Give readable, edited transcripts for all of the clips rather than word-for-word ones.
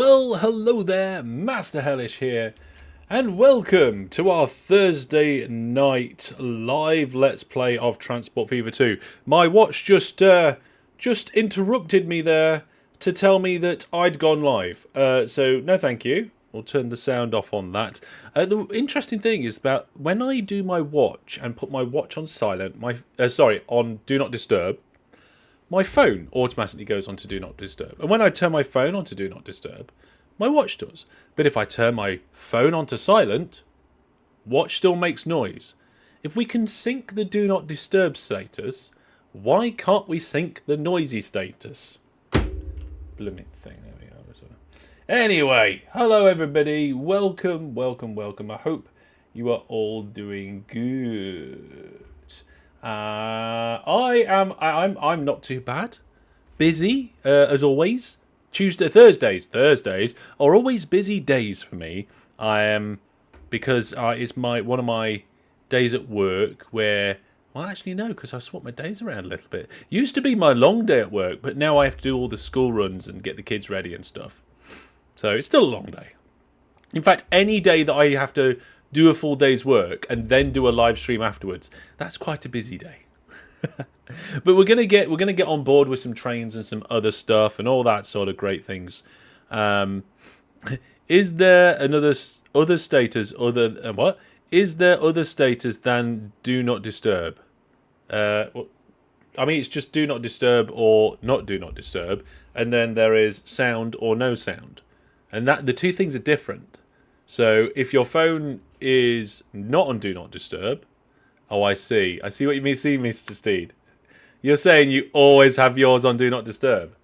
Well, hello there, Master Hellish here, and welcome to our Thursday night live Let's Play of Transport Fever 2. My watch just interrupted me there to tell me that I'd gone live. So no thank you. We'll turn the sound off on that. The interesting thing is about when I do my watch and put my watch on silent, on Do Not Disturb, my phone automatically goes on to Do Not Disturb. And when I turn my phone on to Do Not Disturb, my watch does. But if I turn my phone on to silent, watch still makes noise. If we can sync the Do Not Disturb status, why can't we sync the noisy status? Blooming thing, there we are. Anyway, hello everybody. Welcome. I hope you are all doing good. I'm not too bad. Busy as always. Thursdays are always busy days for me. I am because it's one of my days at work where because I swap my days around a little bit. Used to be my long day at work, but now I have to do all the school runs and get the kids ready and stuff. So it's still a long day. In fact, any day that I have to do a full day's work and then do a live stream afterwards, that's quite a busy day. But we're gonna get on board with some trains and some other stuff and all that sort of great things. Is there other status what? Is there other status than Do Not Disturb? It's just Do Not Disturb or not Do Not Disturb, and then there is sound or no sound, and that the two things are different. So if your phone is not on Do Not Disturb, I see what you mean, Mr. Steed. You're saying you always have yours on Do Not Disturb.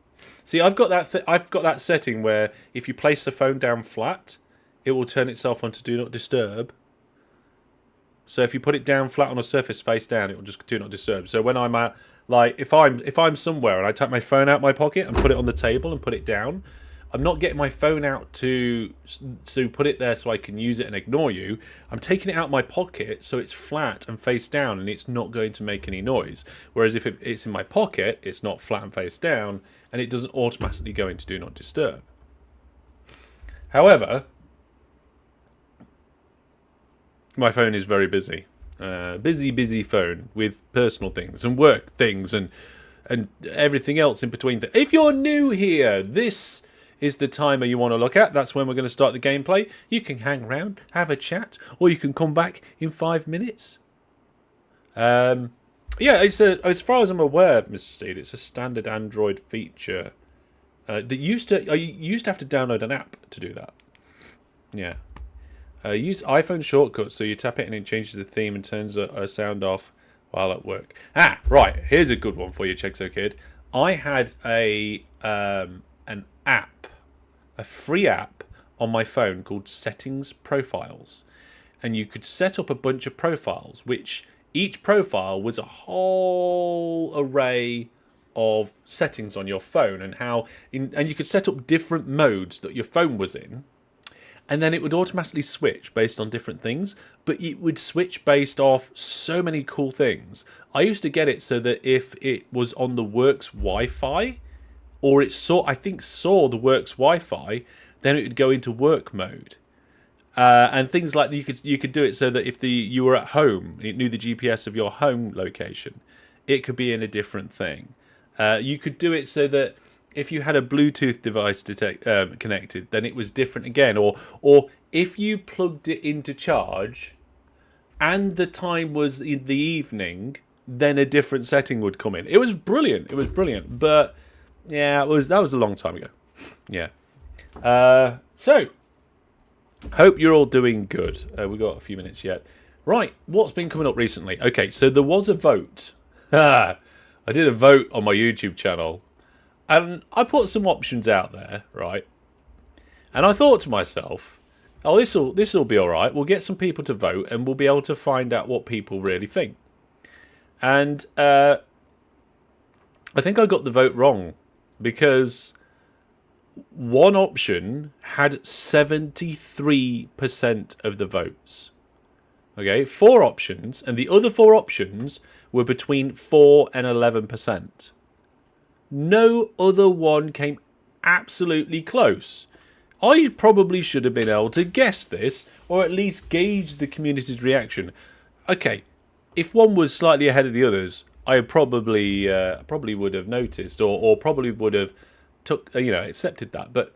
See, I've got that setting where if you place the phone down flat, it will turn itself on to Do Not Disturb. So if you put it down flat on a surface face down, it will just Do Not Disturb. So when I'm at, if I'm somewhere and I take my phone out my pocket and put it on the table and put it down, I'm not getting my phone out to put it there so I can use it and ignore you. I'm taking it out my pocket so it's flat and face down and it's not going to make any noise. Whereas if it's in my pocket, it's not flat and face down and it doesn't automatically go into Do Not Disturb. However, my phone is very busy. Busy phone with personal things and work things and everything else in between. If you're new here, this is the timer you want to look at. That's when we're going to start the gameplay. You can hang around, have a chat, or you can come back in 5 minutes. As far as I'm aware, Mr. Steed, it's a standard Android feature. You used to have to download an app to do that. Yeah. Use iPhone shortcuts, so you tap it and it changes the theme and turns a sound off while at work. Right. Here's a good one for you, Chexo Kid. I had an app, a free app on my phone called Settings Profiles, and you could set up a bunch of profiles, which each profile was a whole array of settings on your phone, and you could set up different modes that your phone was in. And then it would automatically switch based on different things, but it would switch based off so many cool things. I used to get it so that if it was on the works Wi-Fi, or it saw the works Wi-Fi, then it would go into work mode. And things like you could do it so that if you were at home, it knew the GPS of your home location, it could be in a different thing. You could do it so that if you had a Bluetooth device connected, then it was different again. Or if you plugged it into charge and the time was in the evening, then a different setting would come in. It was brilliant. But yeah, that was a long time ago. Yeah. So, hope you're all doing good. We've got a few minutes yet. Right, what's been coming up recently? Okay, so there was a vote. I did a vote on my YouTube channel. And I put some options out there, right? And I thought to myself, oh, this'll be all right. We'll get some people to vote, and we'll be able to find out what people really think. And I think I got the vote wrong, because one option had 73% of the votes. Okay, 4 options, and the other 4 options were between 4 and 11%. No other one came absolutely close. I probably should have been able to guess this, or at least gauge the community's reaction. Okay, if one was slightly ahead of the others, I probably would have noticed, or probably would have accepted that. But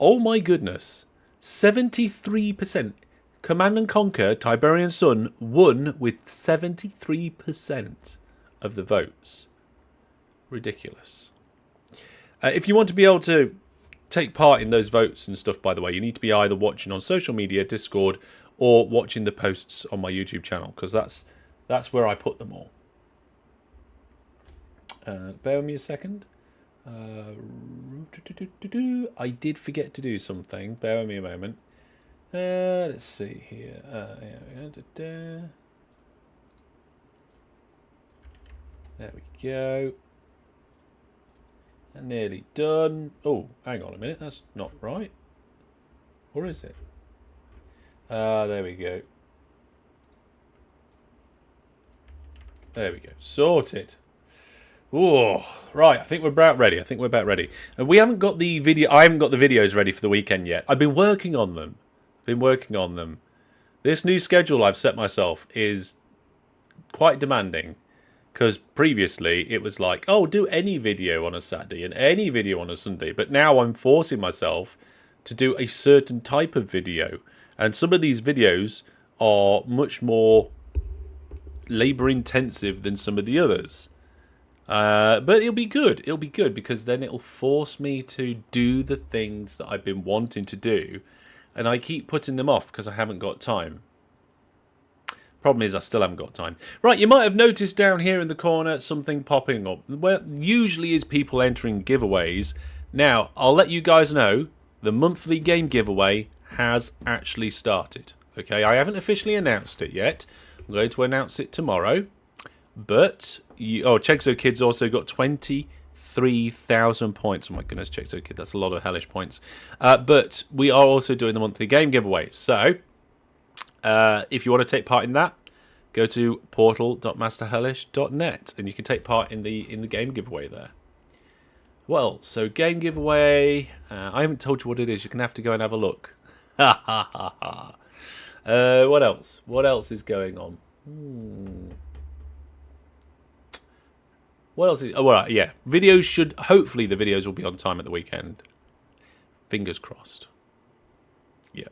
oh my goodness, 73%. Command and Conquer Tiberian Sun won with 73% of the votes. Ridiculous. If you want to be able to take part in those votes and stuff, by the way, you need to be either watching on social media, Discord, or watching the posts on my YouTube channel, because that's where I put them all. Bear with me a second. I did forget to do something. Bear with me a moment. Let's see here. There we go. Nearly done. Oh, hang on a minute. That's not right. Or is it? There we go. There we go. Sorted. Oh, right. I think we're about ready. And we haven't got the video. I haven't got the videos ready for the weekend yet. I've been working on them. This new schedule I've set myself is quite demanding, because previously it was like, oh, do any video on a Saturday and any video on a Sunday. But now I'm forcing myself to do a certain type of video. And some of these videos are much more labor intensive than some of the others. But it'll be good. It'll be good because then it'll force me to do the things that I've been wanting to do. And I keep putting them off because I haven't got time. Problem is, I still haven't got time. Right, you might have noticed down here in the corner something popping up. Well, usually is people entering giveaways. Now, I'll let you guys know the monthly game giveaway has actually started. Okay, I haven't officially announced it yet. I'm going to announce it tomorrow. But, Chexo Kid's also got 23,000 points. Oh my goodness, Chexo Kid, that's a lot of hellish points. But we are also doing the monthly game giveaway. So, if you want to take part in that, go to portal.masterhellish.net and you can take part in the game giveaway there. Well, so game giveaway, I haven't told you what it is. You're going to have to go and have a look. What else? What else is going on? What else is... Oh, well, yeah. Videos should... Hopefully the videos will be on time at the weekend. Fingers crossed. Yeah.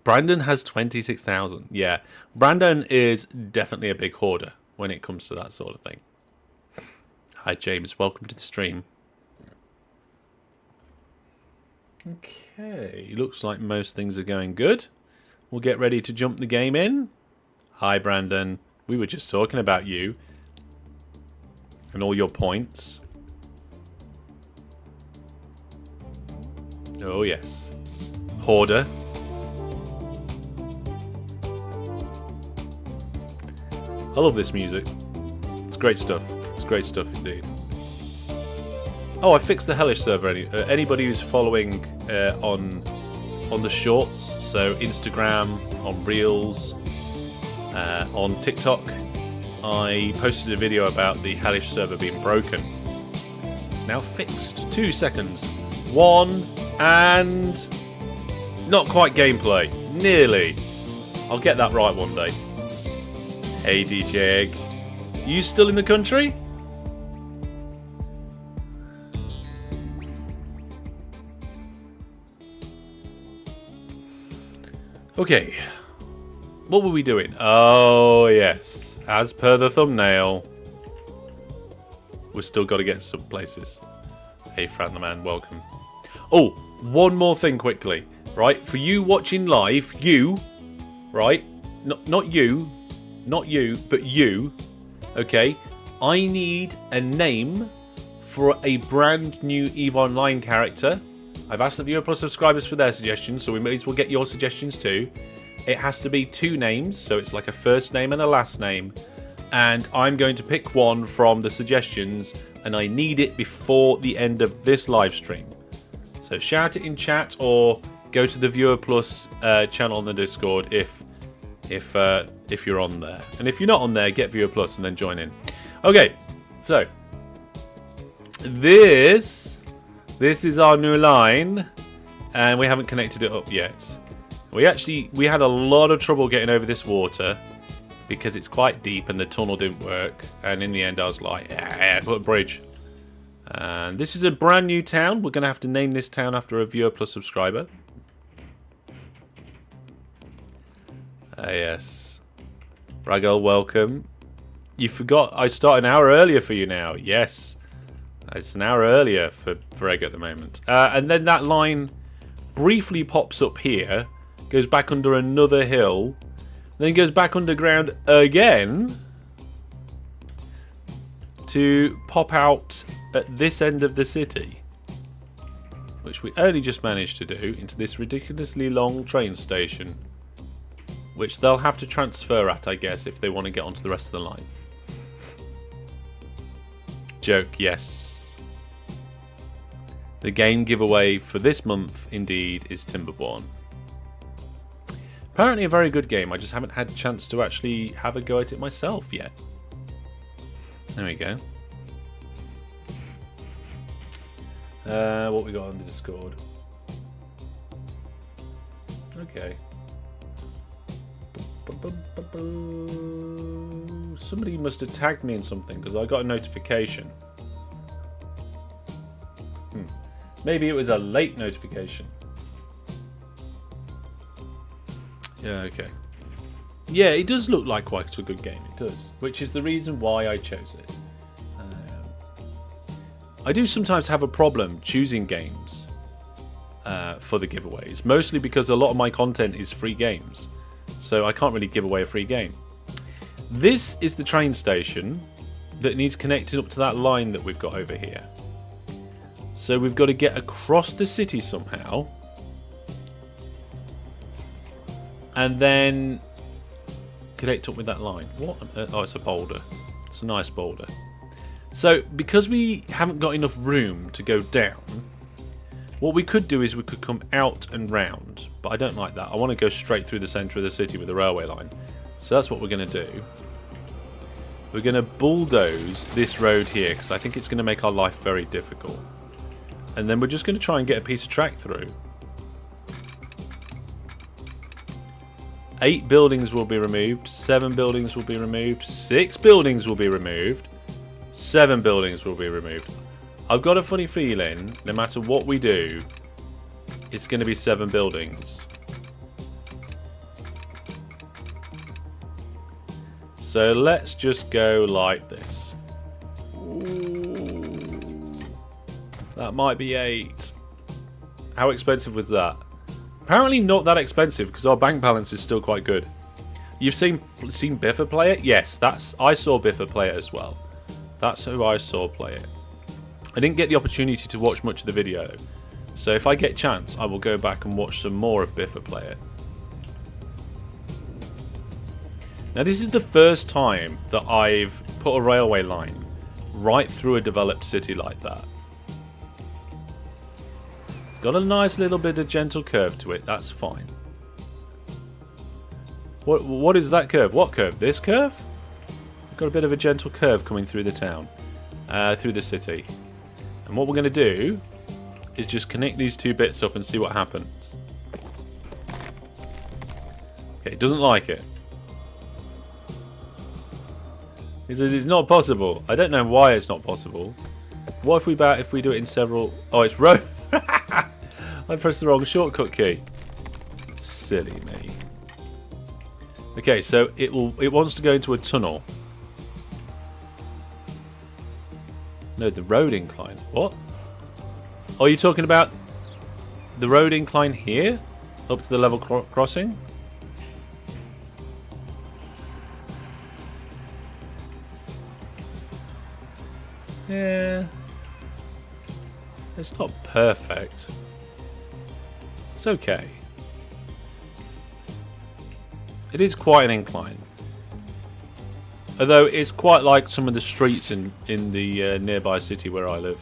Brandon has 26,000. Yeah. Brandon is definitely a big hoarder when it comes to that sort of thing. Hi, James. Welcome to the stream. Okay. Looks like most things are going good. We'll get ready to jump the game in. Hi, Brandon. We were just talking about you. And all your points. Oh, yes. Hoarder. I love this music. It's great stuff. It's great stuff indeed. Oh, I fixed the Hellish server. Anybody who's following on the shorts, so Instagram, on Reels, on TikTok, I posted a video about the Hellish server being broken. It's now fixed. 2 seconds. 1 and... Not quite gameplay. Nearly. I'll get that right one day. Hey DJ Egg. You still in the country? Okay. What were we doing? Oh, yes. As per the thumbnail, we've still got to get some places. Hey, Fran the Man, welcome. Oh, one more thing quickly, right? For you watching live, you, right? Not you, but you, okay? I need a name for a brand new EVE Online character. I've asked the Viewer Plus subscribers for their suggestions, so we may as well get your suggestions too. It has to be 2 names, so it's like a first name and a last name. And I'm going to pick one from the suggestions, and I need it before the end of this live stream. So shout it in chat or go to the Viewer Plus channel on the Discord if you're on there. And if you're not on there, get Viewer Plus and then join in. Okay, so this is our new line. And we haven't connected it up yet. We had a lot of trouble getting over this water because it's quite deep and the tunnel didn't work. And in the end I was like, yeah, put a bridge. And this is a brand new town. We're going to have to name this town after a viewer plus subscriber. Yes. Ragol, welcome. You forgot I start an hour earlier for you now. Yes. It's an hour earlier for Egg at the moment. And then that line briefly pops up here, goes back under another hill, then goes back underground again to pop out at this end of the city, which we only just managed to do into this ridiculously long train station, which they'll have to transfer at, I guess, if they want to get onto the rest of the line. Joke, yes. The game giveaway for this month, indeed, is Timberborn. Apparently a very good game. I just haven't had a chance to actually have a go at it myself yet. There we go. What we got on the Discord? Okay. Somebody must have tagged me in something because I got a notification. Maybe it was a late notification. Yeah, okay. Yeah, it does look like quite a good game. It does. Which is the reason why I chose it. I do sometimes have a problem choosing games for the giveaways. Mostly because a lot of my content is free games. So I can't really give away a free game. This is the train station that needs connecting up to that line that we've got over here. So we've got to get across the city somehow. And then connect up with that line. What? Oh, it's a boulder. It's a nice boulder. So because we haven't got enough room to go down, what we could do is we could come out and round. But I don't like that. I want to go straight through the centre of the city with the railway line. So that's what we're going to do. We're going to bulldoze this road here because I think it's going to make our life very difficult. And then we're just going to try and get a piece of track through. 8 buildings will be removed. 7 buildings will be removed. 6 buildings will be removed. 7 buildings will be removed. I've got a funny feeling, no matter what we do, it's going to be 7 buildings. So let's just go like this. Ooh, that might be 8. How expensive was that? Apparently not that expensive because our bank balance is still quite good. You've seen Biffa play it? Yes, I saw Biffa play it as well. That's who I saw play it. I didn't get the opportunity to watch much of the video. So if I get a chance, I will go back and watch some more of Biffa play it. Now this is the first time that I've put a railway line right through a developed city like that. It's got a nice little bit of gentle curve to it, that's fine. What is that curve? What curve? This curve? Got a bit of a gentle curve coming through the town, through the city. And what we're going to do is just connect these 2 bits up and see what happens. Okay, it doesn't like it. He says it's not possible. I don't know why it's not possible. What if we do it in several... Oh, it's road. I pressed the wrong shortcut key. Silly me. Okay, so it wants to go into a tunnel. No, the road incline. What? Oh, are you talking about the road incline here? Up to the level crossing? Yeah. It's not perfect. It's okay. It is quite an incline. Although it's quite like some of the streets in the nearby city where I live.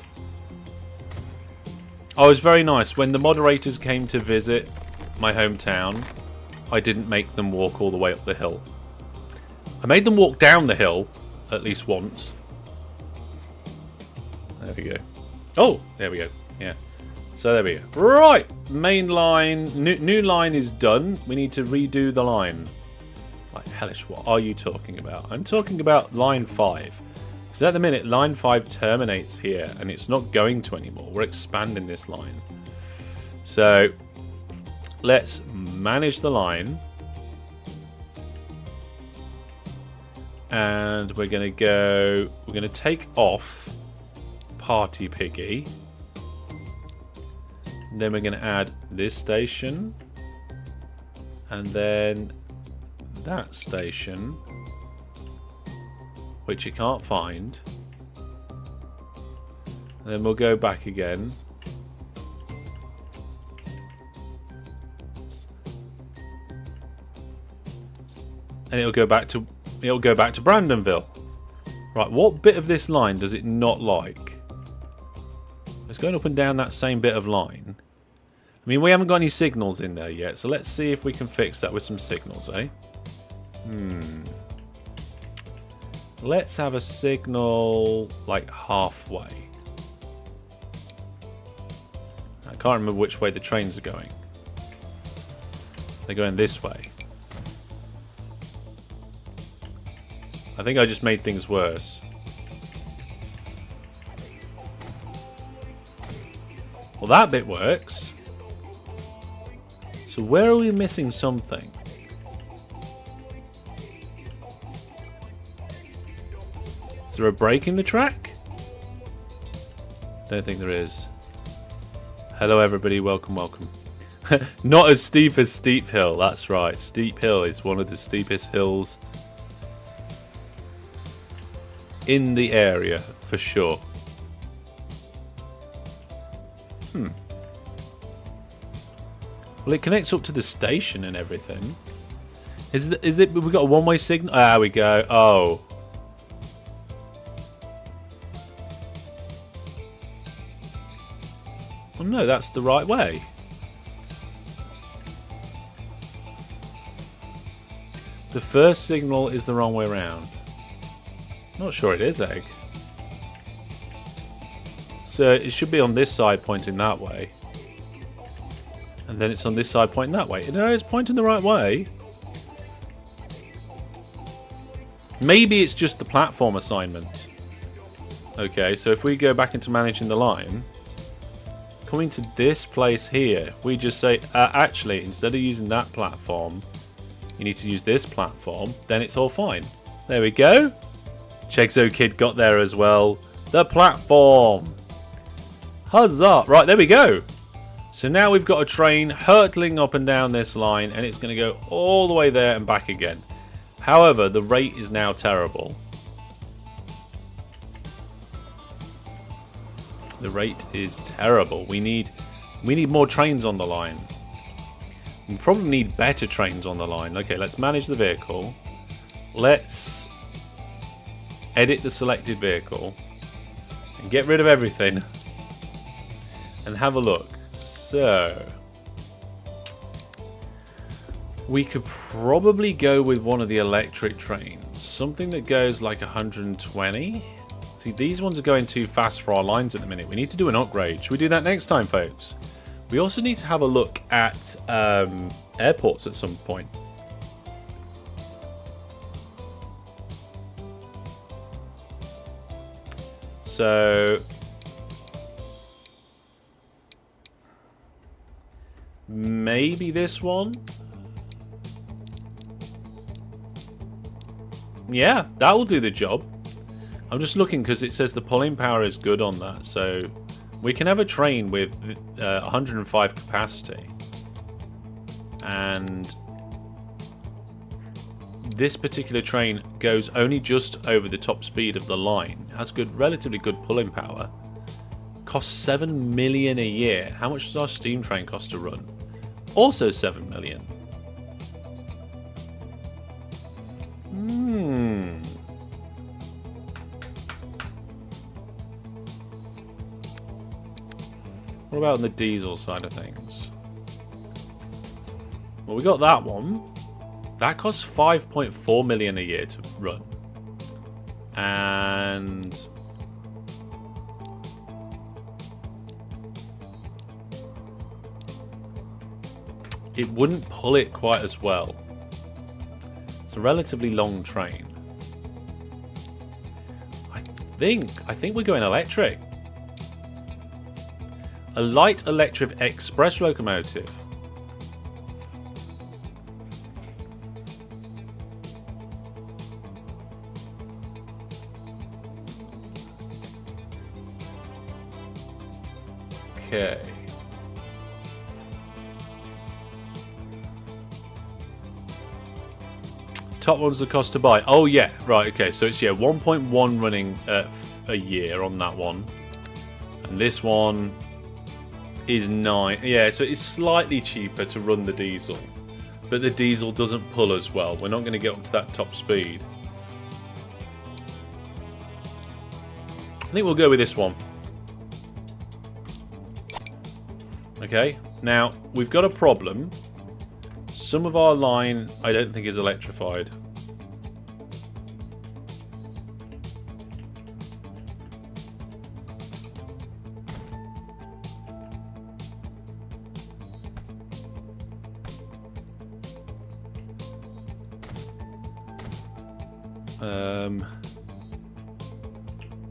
Oh, it was very nice. When the moderators came to visit my hometown, I didn't make them walk all the way up the hill. I made them walk down the hill at least once. There we go. Oh, there we go. Yeah. So there we go. Right, main line, new line is done. We need to redo the line. Like hellish, what are you talking about? I'm talking about line 5. Because at the minute, line 5 terminates here, and it's not going to anymore. We're expanding this line. So let's manage the line. And we're going to take off Party Piggy. Then we're going to add this station. And then that station, which you can't find. And then we'll go back again. And it'll go back to Brandonville. Right, what bit of this line does it not like? It's going up and down that same bit of line. I mean, we haven't got any signals in there yet, so let's see if we can fix that with some signals, eh? Let's have a signal like halfway. I can't remember which way the trains are going. They're going this way. I think I just made things worse. Well, that bit works. So where are we missing something? Is there a break in the track? Don't think there is. Hello everybody, welcome, welcome. Not as steep as Steep Hill, that's right. Steep Hill is one of the steepest hills in the area, for sure. Well, it connects up to the station and everything. Is it? We got a one-way signal. Ah, we go. Oh. Well, no, that's the right way. The first signal is the wrong way around. Not sure it is, Egg. So it should be on this side pointing that way. And then it's on this side pointing that way. No, it's pointing the right way. Maybe it's just the platform assignment. Okay, so if we go back into managing the line, coming to this place here, we just say, actually, instead of using that platform, you need to use this platform, then it's all fine. There we go. Chegzo Kid got there as well. The platform. Huzzah. Right, there we go. So now we've got a train hurtling up and down this line, and it's going to go all the way there and back again. However, the rate is now terrible. The rate is terrible. We need more trains on the line. We probably need better trains on the line. Okay, let's manage the vehicle. Let's edit the selected vehicle and get rid of everything and have a look. So we could probably go with one of the electric trains, something that goes like 120. See, these ones are going too fast for our lines at the minute. We need to do an upgrade. Should we do that next time, folks? We also need to have a look at airports at some point. So maybe this one? Yeah, that will do the job. I'm just looking because it says the pulling power is good on that. So we can have a train with 105 capacity. And this particular train goes only just over the top speed of the line. It has relatively good pulling power. Costs 7 million a year. How much does our steam train cost to run? Also 7 million. What about on the diesel side of things? Well, we got that one. That costs 5.4 million a year to run. And it wouldn't pull it quite as well. It's a relatively long train. I think we're going electric. A light electric express locomotive. Okay. Top one's the cost to buy. Oh yeah, right. Okay, so it's 1.1 running a year on that one, and this one is 9. Yeah, so it's slightly cheaper to run the diesel, but the diesel doesn't pull as well. We're not going to get up to that top speed. I think we'll go with this one. Okay, now we've got a problem. Some of our line I don't think is electrified.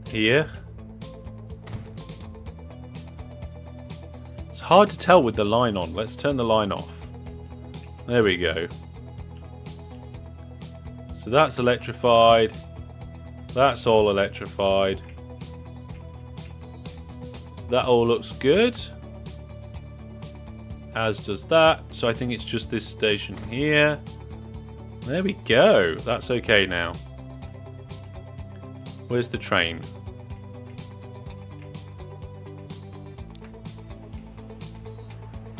Here. It's hard to tell with the line on. Let's turn the line off. There we go. So that's electrified. That's all electrified. That all looks good. As does that. So I think it's just this station here. There we go. That's okay now. Where's the train?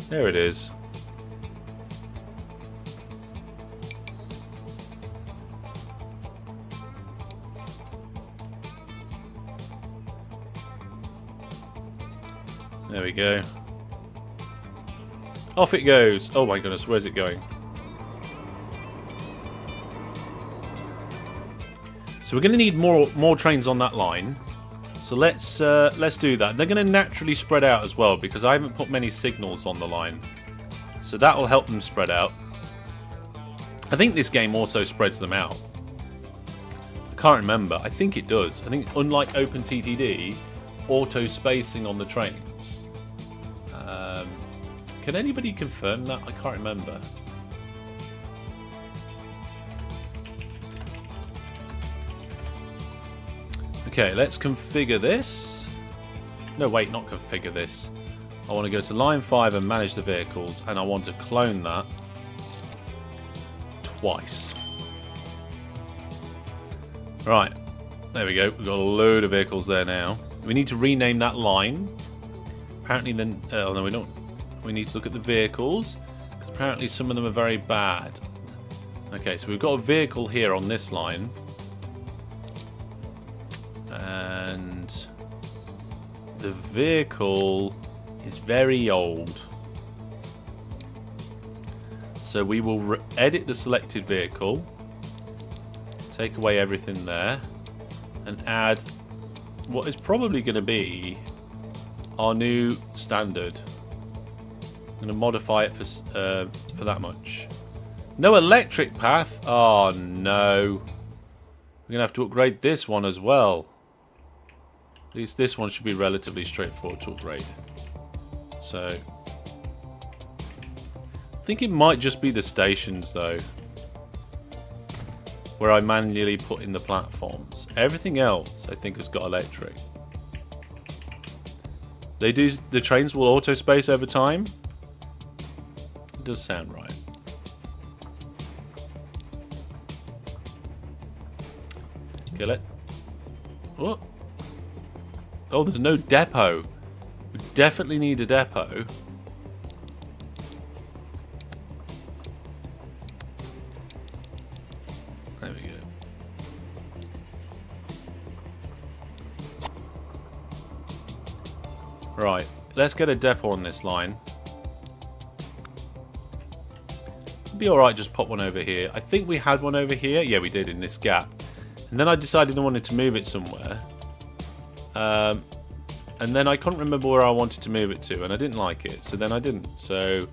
There it is. There we go. Off it goes. Oh my goodness, where's it going? So we're going to need more trains on that line. So let's do that. They're going to naturally spread out as well because I haven't put many signals on the line. So that will help them spread out. I think this game also spreads them out. I can't remember. I think it does. I think unlike OpenTTD, auto spacing on the trains. Can anybody confirm that? I can't remember. Okay, let's configure this. No, wait, not configure this. I want to go to line 5 and manage the vehicles, and I want to clone that twice. Right, there we go. We've got a load of vehicles there now. We need to rename that line. Apparently then... oh, no, we don't. We need to look at the vehicles, because apparently some of them are very bad. Okay, so we've got a vehicle here on this line. And the vehicle is very old. So we will edit the selected vehicle, take away everything there, and add what is probably going to be our new standard. I'm going to modify it for that much. No electric path. Oh no. We're going to have to upgrade this one as well. At least this one should be relatively straightforward to upgrade. So, I think it might just be the stations though, where I manually put in the platforms. Everything else I think has got electric. The trains will auto space over time. It does sound right. Okay, oh, there's no depot. We definitely need a depot. There we go. Right, let's get a depot on this line. It'd be alright, just pop one over here. I think we had one over here. Yeah, we did in this gap. And then I decided I wanted to move it somewhere. And then I couldn't remember where I wanted to move it to, and I didn't like it, so then I didn't. So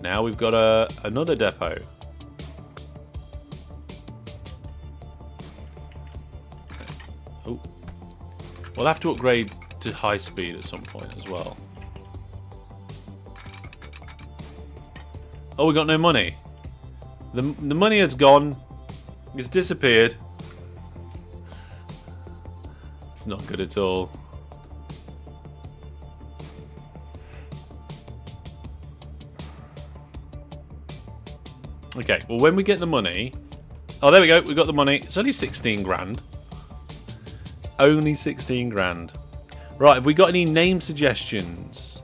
Now we've got another depot. Oh, we'll have to upgrade to high speed at some point as well. Oh, we got no money. The money has gone. It's disappeared. It's not good at all. Okay, well, when we get the money... Oh, there we go. We got the money. It's only 16 grand. It's only 16 grand. Right, have we got any name suggestions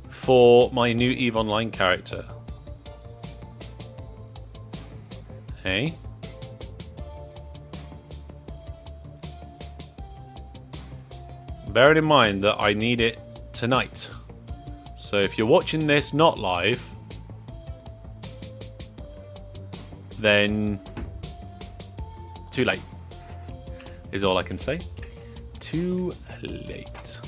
for my new EVE Online character? Hey? Bearing in mind that I need it tonight. So if you're watching this not live... then too late is all I can say. Too late.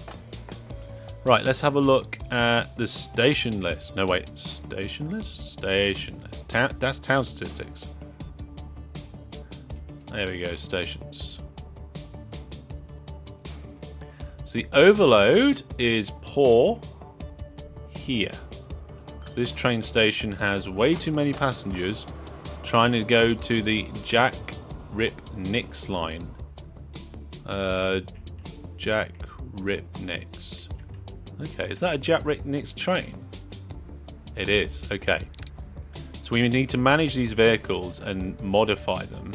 Right, let's have a look at the station list. No, wait, station list? Station list. That's town statistics. There we go, stations. So the overload is poor here. So this train station has way too many passengers trying to go to the Jack Rip Nix line. Jack Rip Nix. Okay, is that a Jack Rip Nix train? It is, okay. So we need to manage these vehicles and modify them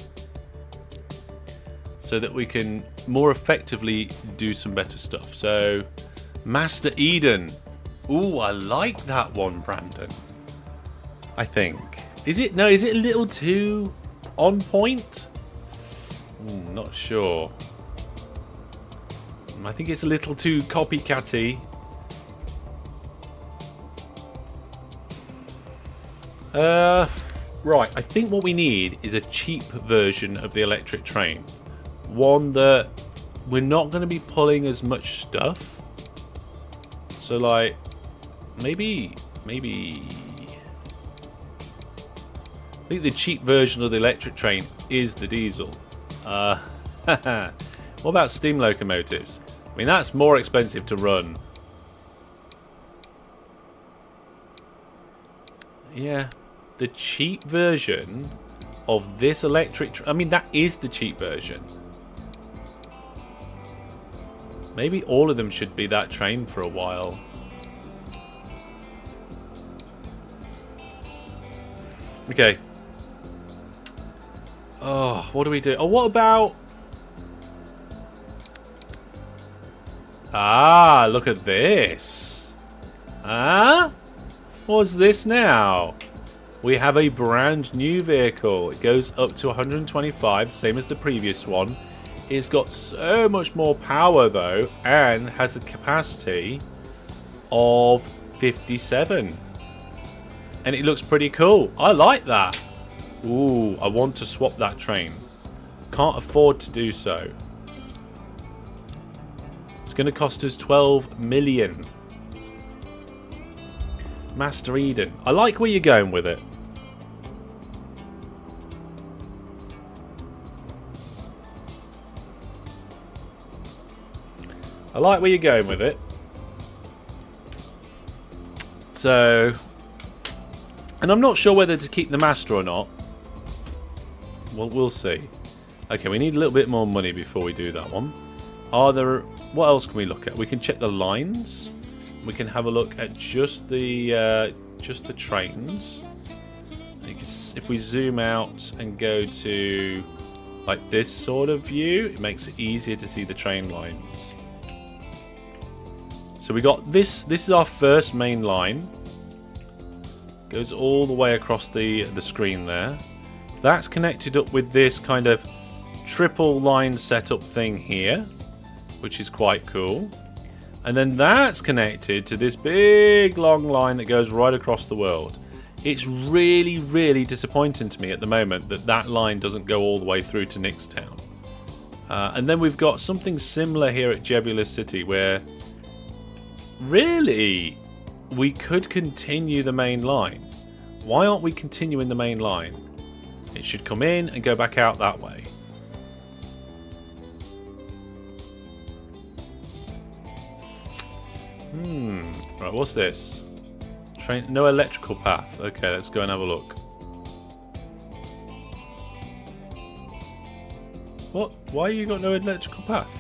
so that we can more effectively do some better stuff. So, Master Eden. Ooh, I like that one, Brandon. I think. Is it? No, is it a little too on point? Not sure. I think it's a little too copycatty. Right, I think what we need is a cheap version of the electric train. One that we're not going to be pulling as much stuff. So, like, maybe... I think the cheap version of the electric train is the diesel. What about steam locomotives? I mean, that's more expensive to run. Yeah, the cheap version of this electric... I mean, that is the cheap version. Maybe all of them should be that train for a while. Okay. Oh, what do we do? Oh, what about... Ah, look at this. Ah? What's this now? We have a brand new vehicle. It goes up to 125, same as the previous one. It's got so much more power, though, and has a capacity of 57. And it looks pretty cool. I like that. Ooh, I want to swap that train. Can't afford to do so. It's going to cost us 12 million. Master Eden. I like where you're going with it. I like where you're going with it. So... And I'm not sure whether to keep the master or not. Well, we'll see. Okay, we need a little bit more money before we do that one. Are there... What else can we look at? We can check the lines. We can have a look at just the trains. If we zoom out and go to like this sort of view, it makes it easier to see the train lines. So we got this. This is our first main line. Goes all the way across the screen there. That's connected up with this kind of triple line setup thing here, which is quite cool. And then that's connected to this big long line that goes right across the world. It's really, really disappointing to me at the moment that that line doesn't go all the way through to Nixtown. And then we've got something similar here at Jebula City where really we could continue the main line. Why aren't we continuing the main line? It should come in and go back out that way. Right, what's this? Train, no electrical path. Okay, let's go and have a look. What? Why you got no electrical path?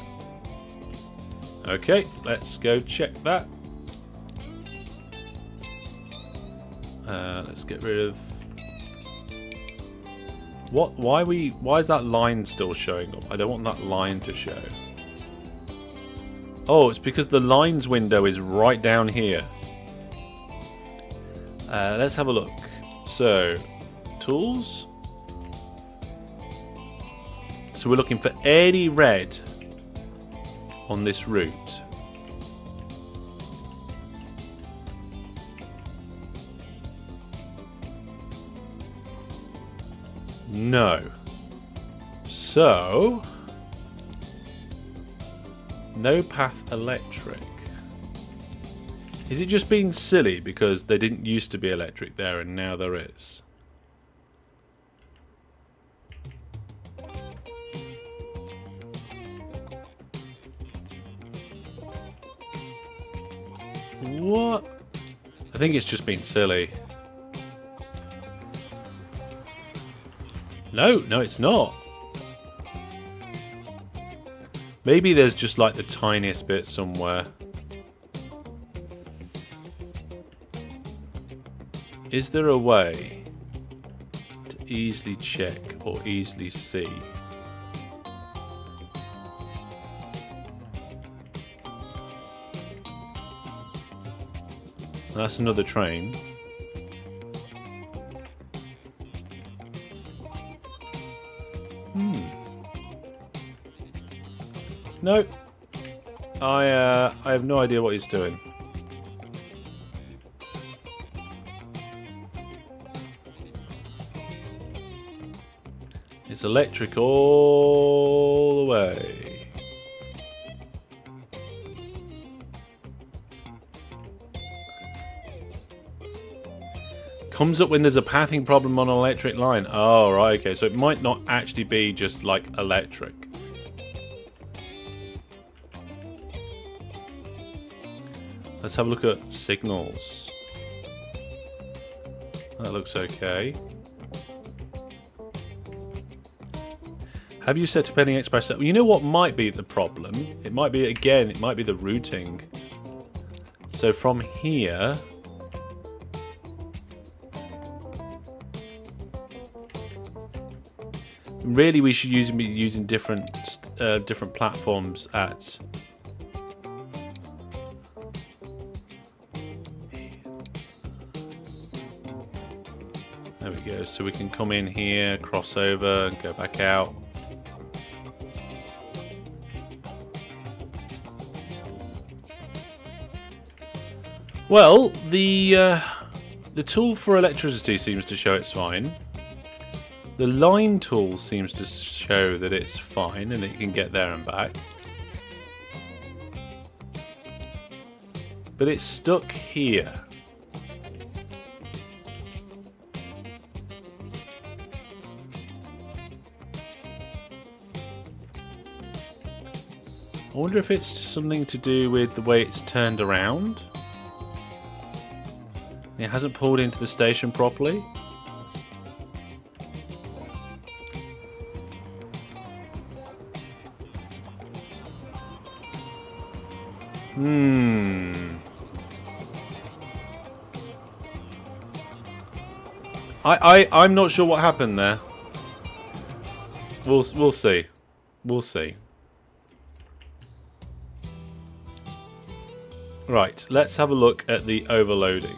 Okay, let's go check that. Let's get rid of... What? Why is that line still showing up? I don't want that line to show. Oh, it's because the lines window is right down here. Let's have a look. So, tools. So we're looking for any red on this route. No. So, no path electric. Is it just being silly because there didn't used to be electric there and now there is? What? I think it's just being silly. No, it's not. Maybe there's just like the tiniest bit somewhere. Is there a way to easily check or easily see? That's another train. No. I have no idea what he's doing. It's electric all the way. Comes up when there's a pathing problem on an electric line. Oh, right, okay. So it might not actually be just like electric. Let's have a look at signals. That looks okay. Have you set up any express? You know what might be the problem? It might be, again, it might be the routing. So from here... Really, we should be using different platforms at... There we go. So we can come in here, cross over, and go back out. Well, the tool for electricity seems to show it's fine. The line tool seems to show that it's fine and it can get there and back. But it's stuck here. I wonder if it's something to do with the way it's turned around. It hasn't pulled into the station properly. I'm not sure what happened there. We'll see. We'll see. Right, let's have a look at the overloading.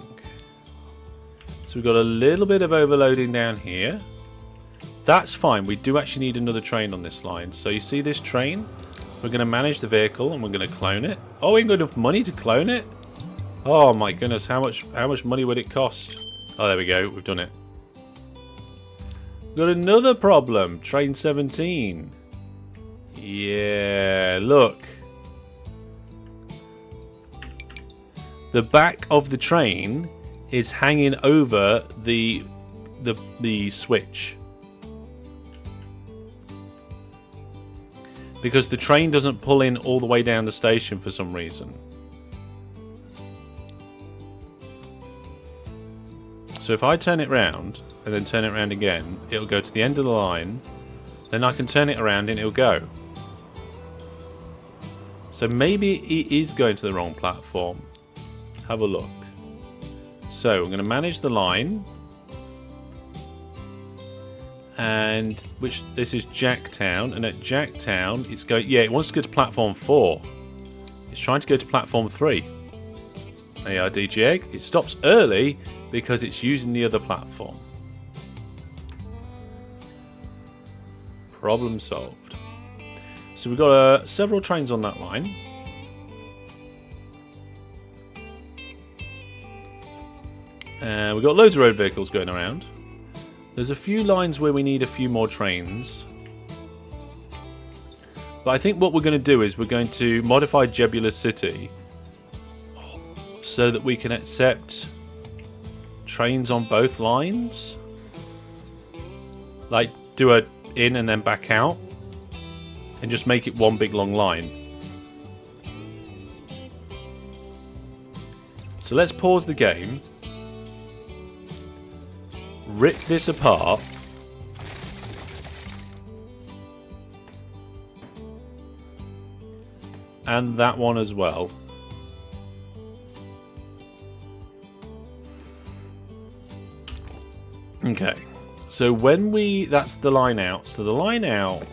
So we've got a little bit of overloading down here. That's fine. We do actually need another train on this line. So you see this train? We're going to manage the vehicle and we're going to clone it. Oh, we ain't got enough money to clone it? Oh my goodness, how much money would it cost? Oh, there we go. We've done it. Got another problem. Train 17. Yeah, look. The back of the train is hanging over the switch. Because the train doesn't pull in all the way down the station for some reason. So if I turn it round and then turn it round again, it'll go to the end of the line. Then I can turn it around and it'll go. So maybe it is going to the wrong platform. Let's have a look. So I'm going to manage the line. And this is Jacktown, and at Jacktown it's going. Yeah, it wants to go to platform 4. It's trying to go to platform 3. ARDG egg. It stops early because it's using the other platform. Problem solved. So we've got several trains on that line. We've got loads of road vehicles going around. There's a few lines where we need a few more trains. But I think what we're going to do is we're going to modify Jebula City so that we can accept trains on both lines. Like do a in and then back out. And just make it one big long line. So let's pause the game. Rip this apart. And that one as well. Okay. So when that's the line out. So the line out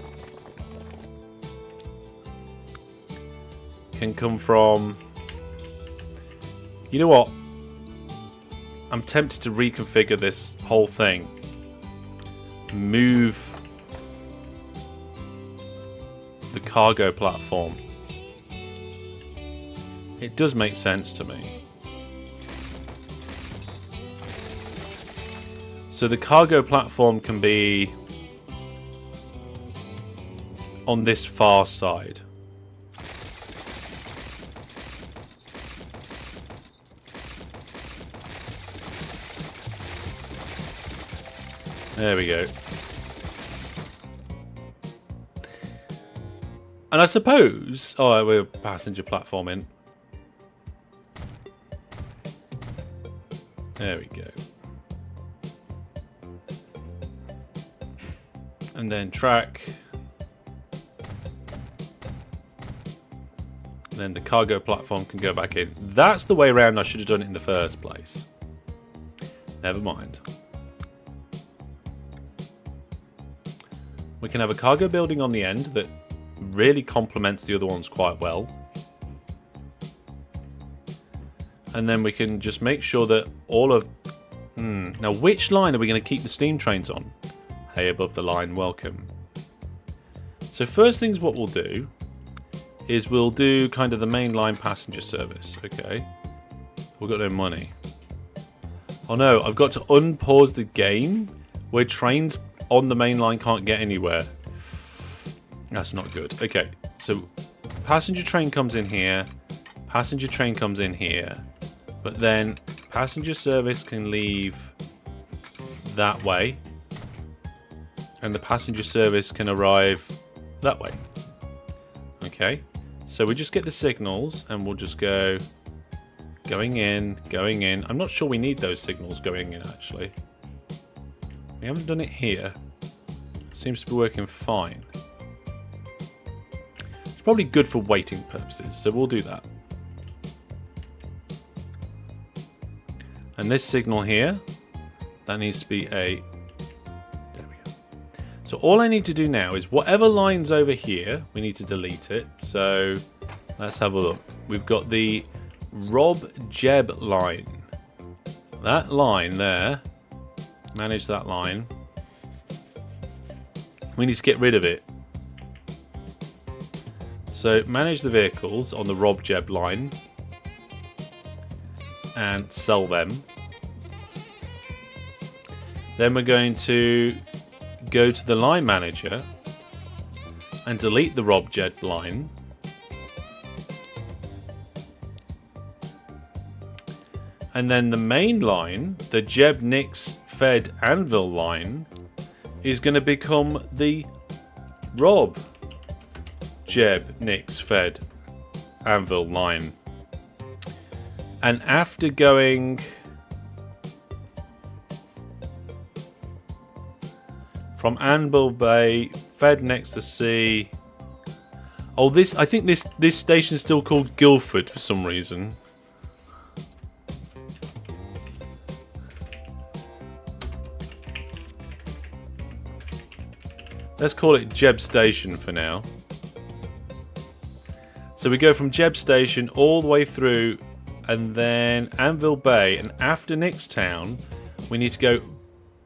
can come from... You know what? I'm tempted to reconfigure this whole thing. Move the cargo platform. It does make sense to me. So the cargo platform can be on this far side. There we go. And I suppose... Oh, we're passenger platform in. There we go. And then track. And then the cargo platform can go back in. That's the way around I should have done it in the first place. Never mind. We can have a cargo building on the end that really complements the other ones quite well. And then we can just make sure that all of... Now, which line are we going to keep the steam trains on? Hey, above the line, welcome. So first things what we'll do is we'll do kind of the main line passenger service. Okay. We've got no money. Oh no, I've got to unpause the game where trains on the main line can't get anywhere. That's not good. Okay, so passenger train comes in here, passenger train comes in here, but then passenger service can leave that way, and the passenger service can arrive that way. Okay, so we just get the signals and we'll just go going in, going in. I'm not sure we need those signals going in actually. We haven't done it here. Seems to be working fine. It's probably good for waiting purposes, so we'll do that. And this signal here, that needs to be a... There we go. So all I need to do now is whatever line's over here, we need to delete it. So let's have a look. We've got the Rob Jeb line. That line there, manage that line. We need to get rid of it. So manage the vehicles on the Rob Jeb line and sell them. Then we're going to go to the line manager and delete the Rob Jeb line. And then the main line, the Jeb, Nix, Fed, Anvil line, is going to become the Rob, Jeb, Nix, Fed, Anvil line. And after going from Anvil Bay, Fed next to sea. Oh, I think this station is still called Guildford for some reason. Let's call it Jeb Station for now. So we go from Jeb Station all the way through, and then Anvil Bay, and after Nixtown, we need to go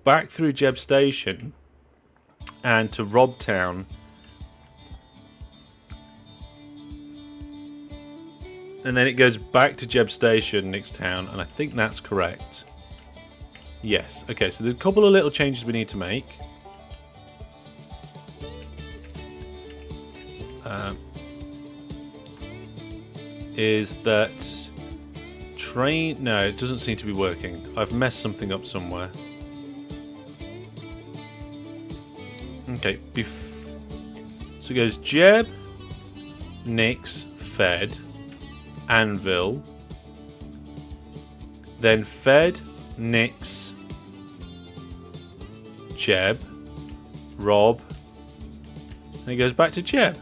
back through Jeb Station and to Robtown. And then it goes back to Jeb Station, Nixtown, and I think that's correct. Yes. Okay, so there's a couple of little changes we need to make. Is that train? No, it doesn't seem to be working. I've messed something up somewhere. Okay, so it goes Jeb, Nix, Fed, Anvil, then Fed, Nix, Jeb, Rob, and it goes back to Jeb.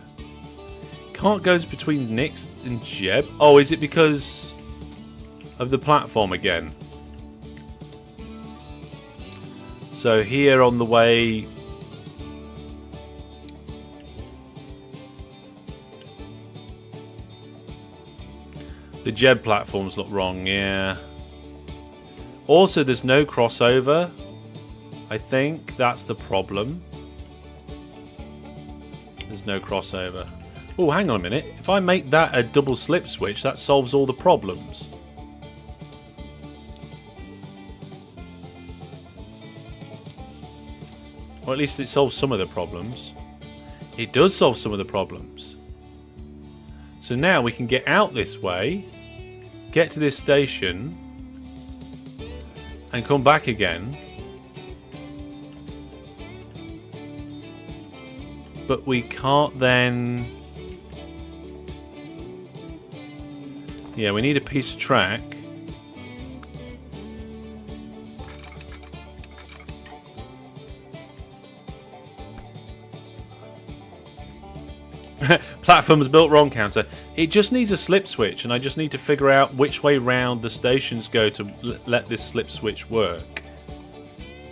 Can't go between Nix and Jeb. Oh, is it because of the platform again? So here on the way, the Jeb platforms look wrong, yeah. Also, there's no crossover. I think that's the problem. There's no crossover. Oh, hang on a minute. If I make that a double slip switch, that solves all the problems. Or at least it solves some of the problems. It does solve some of the problems. So now we can get out this way, get to this station, and come back again. But we can't then... Yeah, we need a piece of track. Platforms built wrong counter. It just needs a slip switch, and I just need to figure out which way round the stations go to let this slip switch work.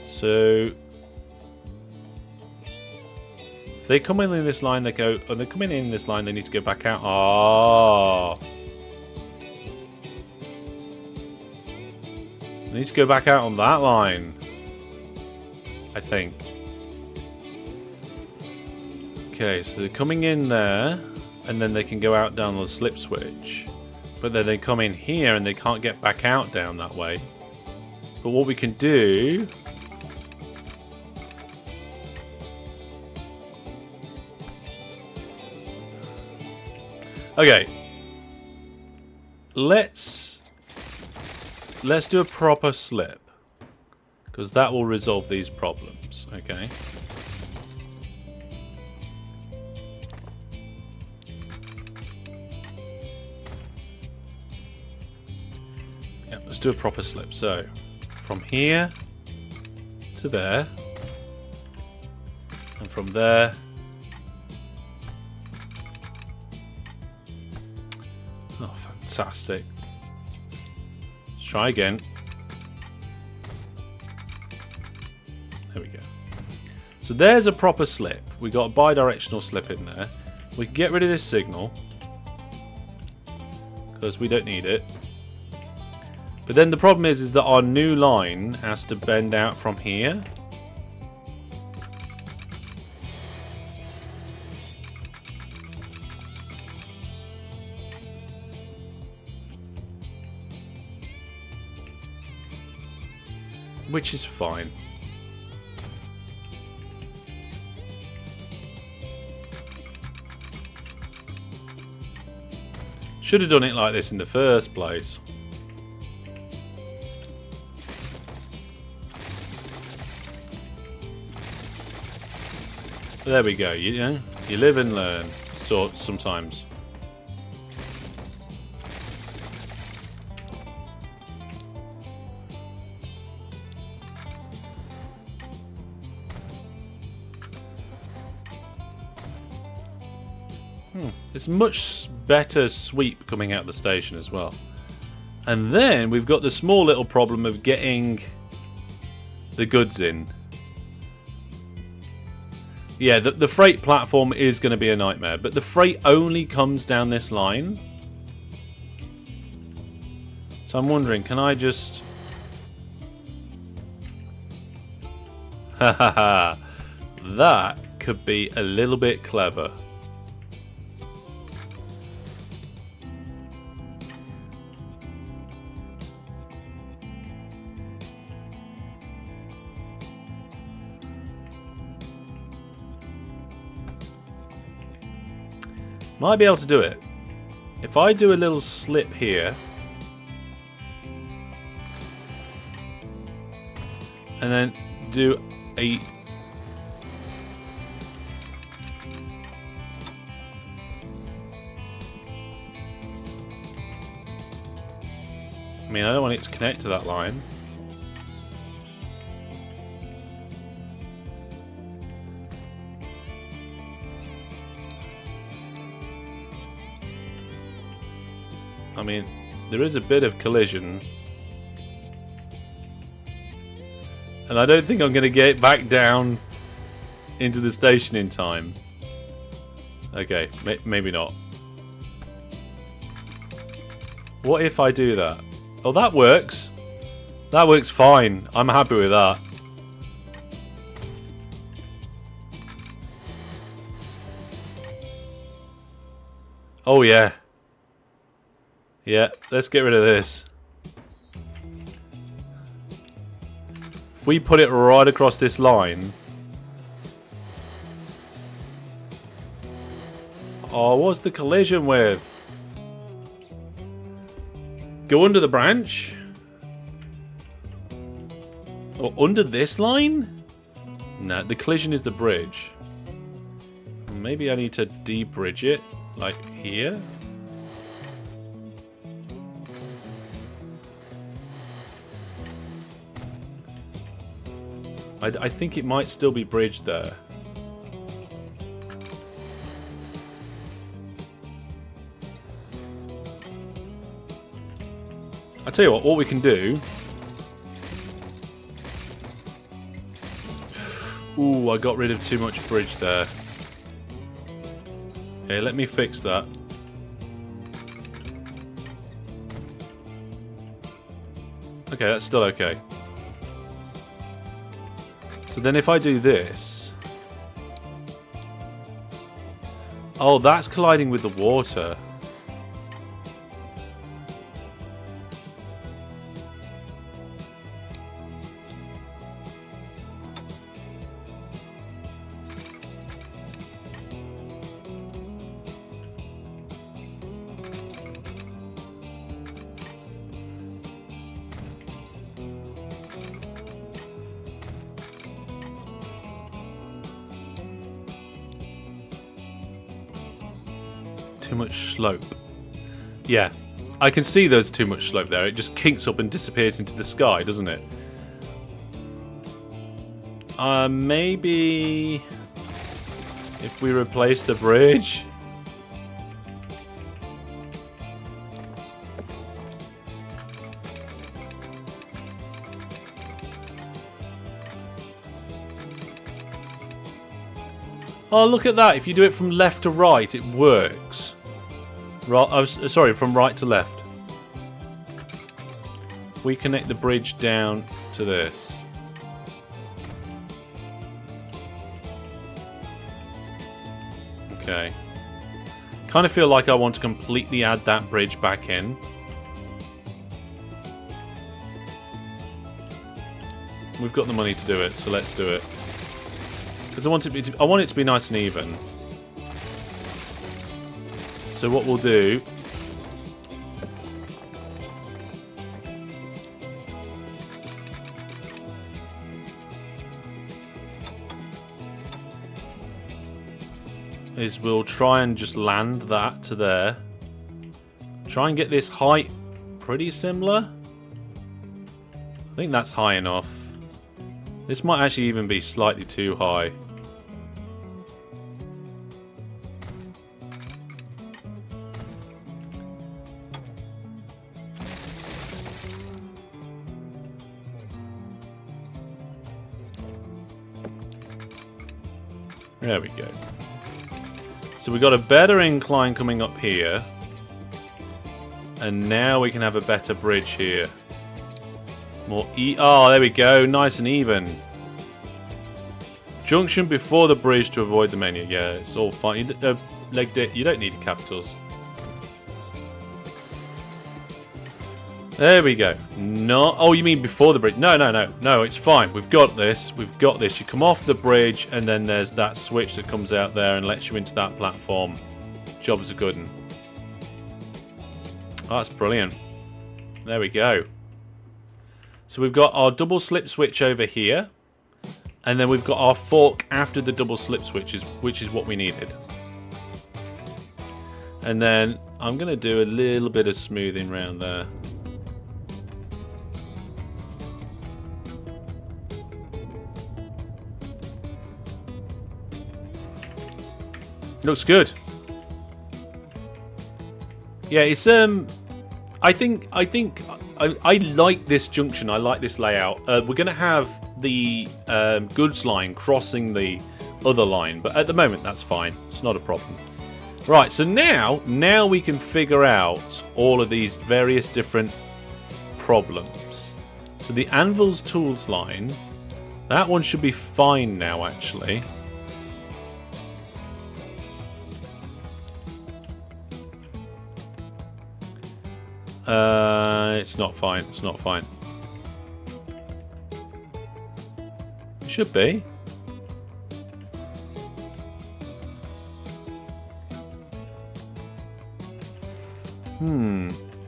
So if they come in this line, they go. Oh, they're coming in this line. They need to go back out. Oh. They need to go back out on that line, I think. Okay, so they're coming in there, and then they can go out down the slip switch. But then they come in here, and they can't get back out down that way. But what we can do... Okay. Let's do a proper slip, because that will resolve these problems, okay? Yeah, let's do a proper slip. So, from here to there, and from there. Oh, fantastic. Let's try again. There we go. So there's a proper slip. We got a bi-directional slip in there. We can get rid of this signal, because we don't need it. But then the problem is that our new line has to bend out from here. Which is fine. Should have done it like this in the first place. There we go. You know, you live and learn. Sort sometimes. It's much better sweep coming out the station as well. And then we've got the small little problem of getting the goods in. Yeah, the freight platform is going to be a nightmare, but the freight only comes down this line. So I'm wondering, can I just... Hahaha. That could be a little bit clever. Might be able to do it. If I do a little slip here. And then do a... I mean, I don't want it to connect to that line. I mean, there is a bit of collision. And I don't think I'm going to get back down into the station in time. Okay, maybe not. What if I do that? Oh, that works. That works fine. I'm happy with that. Oh, yeah. Yeah, let's get rid of this. If we put it right across this line... Oh, what's the collision with? Go under the branch? Or under this line? No, the collision is the bridge. Maybe I need to de-bridge it, like here? I think it might still be bridged there. I tell you what we can do. Ooh, I got rid of too much bridge there. Okay, let me fix that. Okay, that's still okay. So then if I do this... Oh, that's colliding with the water. Too much slope. Yeah, I can see there's too much slope there. It just kinks up and disappears into the sky, doesn't it? Maybe if we replace the bridge. Oh, look at that. If you do it from left to right, it works. Right, sorry, from right to left. We connect the bridge down to this. Okay. Kind of feel like I want to completely add that bridge back in. We've got the money to do it, so let's do it. Because I want it to be nice and even. So what we'll do... is we'll try and just land that to there. Try and get this height pretty similar. I think that's high enough. This might actually even be slightly too high. There we go. So we've got a better incline coming up here. And now we can have a better bridge here. More oh, there we go. Nice and even. Junction before the bridge to avoid the menu. Yeah, it's all fine. You don't need capitals. There we go. No, oh, you mean before the bridge? No, no, no, no. It's fine. We've got this. We've got this. You come off the bridge, and then there's that switch that comes out there and lets you into that platform. Job's a good one. Oh, that's brilliant. There we go. So we've got our double slip switch over here, and then we've got our fork after the double slip switches, which is what we needed. And then I'm going to do a little bit of smoothing around there. Looks good. Yeah, it's I think I like this junction. I like this layout. We're gonna have the goods line crossing the other line, but at the moment that's fine. It's not a problem. Right, so now we can figure out all of these various different problems. So the anvils tools line, that one should be fine now actually. It's not fine. It's not fine. It should be.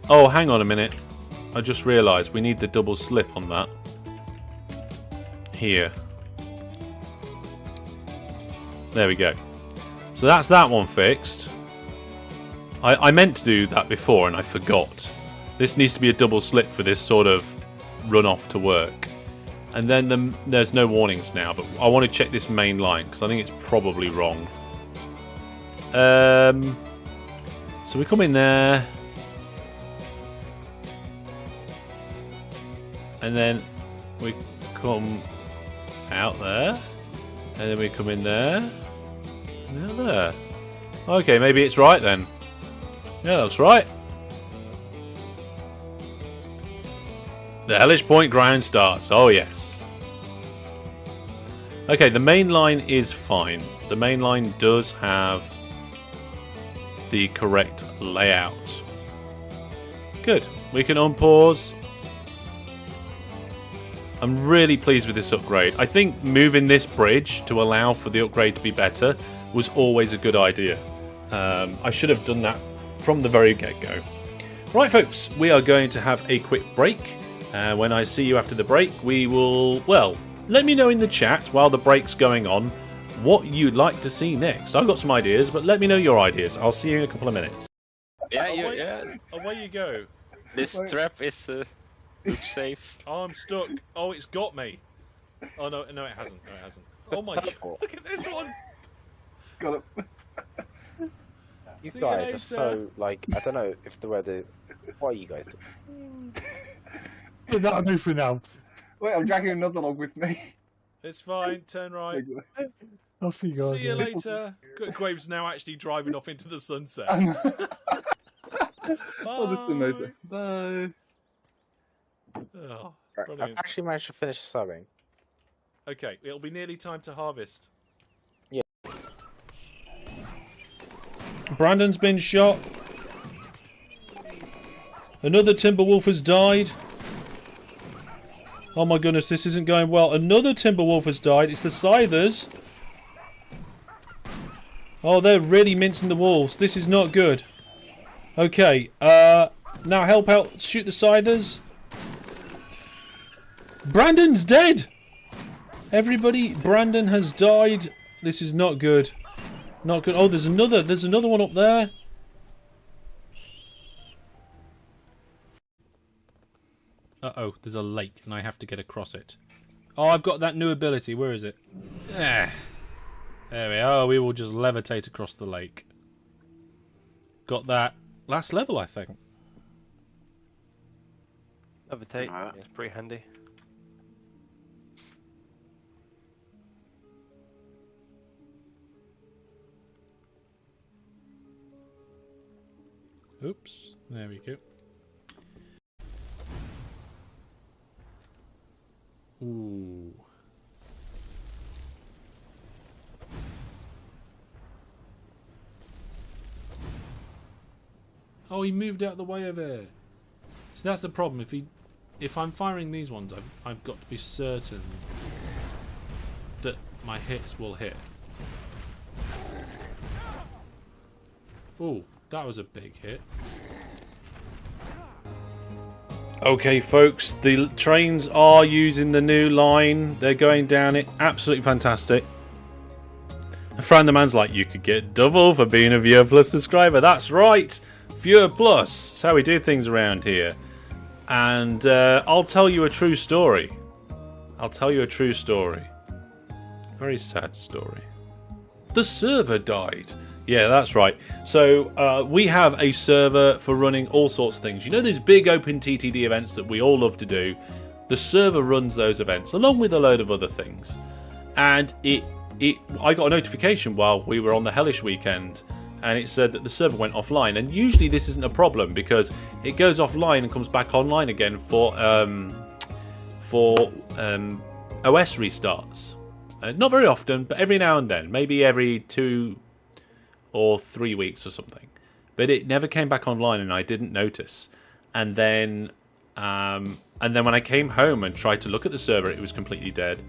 Oh, hang on a minute. I just realised we need the double slip on that. Here. There we go. So that's that one fixed. I meant to do that before and I forgot. This needs to be a double slip for this sort of run off to work. And then there's no warnings now, but I want to check this main line because I think it's probably wrong. So we come in there. And then we come out there. And then we come in there. And out there. Okay, maybe it's right then. Yeah, that's right. The hellish point ground starts. Oh, yes. Okay, the main line is fine. The main line does have the correct layout. Good. We can unpause. I'm really pleased with this upgrade. I think moving this bridge to allow for the upgrade to be better was always a good idea. I should have done that from the very get-go. Right, folks, we are going to have a quick break. When I see you after the break, we will, well, let me know in the chat while the break's going on what you'd like to see next. I've got some ideas, but let me know your ideas. I'll see you in a couple of minutes. Yeah, yeah. Away you go. This trap is safe. Oh, I'm stuck. Oh, it's got me. Oh, no, it hasn't. No, it hasn't. Oh, my God. Look at this one. Got it. You guys are so, like, I don't know if the weather... What are you guys doing? That'll do for now. Wait, I'm dragging another log with me. It's fine. Turn right. Off you go. See you later. Graves now actually driving off into the sunset. Oh, this is amazing. Bye. Oh, Right, I've actually managed to finish sewing. okay, it'll be nearly time to harvest. Yeah. Brandon's been shot. Another Timberwolf has died. Oh my goodness, this isn't going well. Another Timberwolf has died. It's the Scythers. Oh, they're really mincing the wolves. This is not good. Okay, now help out. Shoot the Scythers. Brandon's dead! Everybody, Brandon has died. This is not good. Not good. Oh, there's another one up there. Uh-oh, there's a lake and I have to get across it. Oh, I've got that new ability. Where is it? Ah. There we are. We will just levitate across the lake. Got that last level, I think. Levitate, it's pretty handy. Oops. There we go. Ooh. Oh, he moved out of the way of it. So that's the problem. If I'm firing these ones, I've got to be certain that my hits will hit. Ooh, that was a big hit. Okay, folks, the trains are using the new line. They're going down it. Absolutely fantastic. A friend of man's like, you could get double for being a Viewer Plus subscriber. That's right. Viewer Plus. That's how we do things around here. And I'll tell you a true story. I'll tell you a true story. Very sad story. The server died. Yeah, that's right. So we have a server for running all sorts of things. You know these big open TTD events that we all love to do? The server runs those events along with a load of other things. And I got a notification while we were on the Hellish weekend, and it said that the server went offline. And usually this isn't a problem because it goes offline and comes back online again for OS restarts. Not very often, but every now and then, maybe every 2 or 3 weeks or something. But it never came back online and I didn't notice. And then when I came home and tried to look at the server, it was completely dead.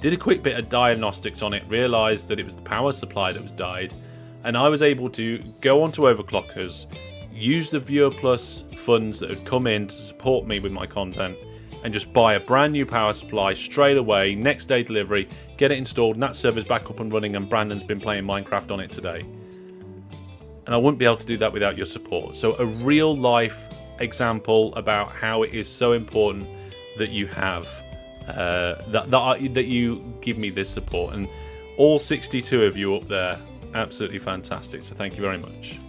Did a quick bit of diagnostics on it, realised that it was the power supply that was died, and I was able to go onto Overclockers, use the Viewer Plus funds that had come in to support me with my content, and just buy a brand new power supply straight away, next day delivery, get it installed, and that server's back up and running, and Brandon's been playing Minecraft on it today. And I wouldn't be able to do that without your support. So a real life example about how it is so important that you have that you give me this support, and all 62 of you up there, absolutely fantastic. So thank you very much.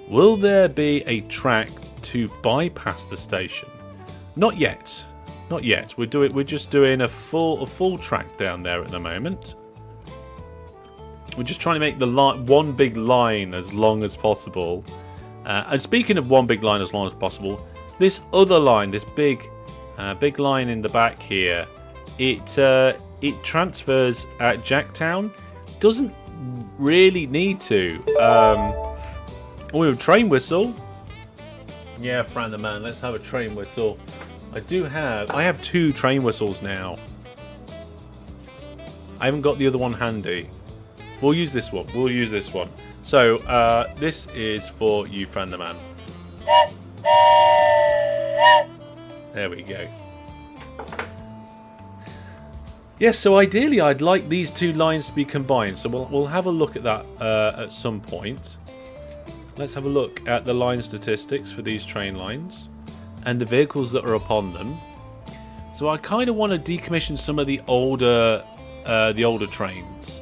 Will there be a track to bypass the station? Not yet. Not yet. We're just doing a full track down there at the moment. We're just trying to make the one big line as long as possible. And speaking of one big line as long as possible, this other line, this big line in the back here, it transfers at Jacktown. Doesn't really need to. Oh, a train whistle. Yeah, Fran the man. Let's have a train whistle. I have 2 train whistles now. I haven't got the other one handy. We'll use this one. We'll use this one. So, this is for you, Fran the man. There we go. Yes, so ideally I'd like these 2 lines to be combined. So we'll have a look at that at some point. Let's have a look at the line statistics for these train lines and the vehicles that are upon them. So I kind of want to decommission some of the older trains.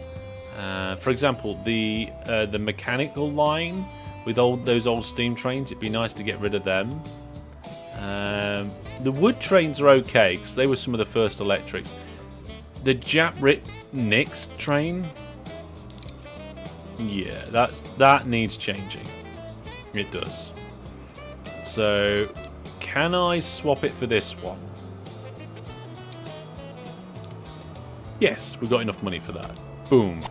For example, the mechanical line with those old steam trains. It'd be nice to get rid of them. The wood trains are okay because they were some of the first electrics. The Japrit Nix train, yeah, that needs changing. It does. So, can I swap it for this one? Yes, we've got enough money for that. Boom.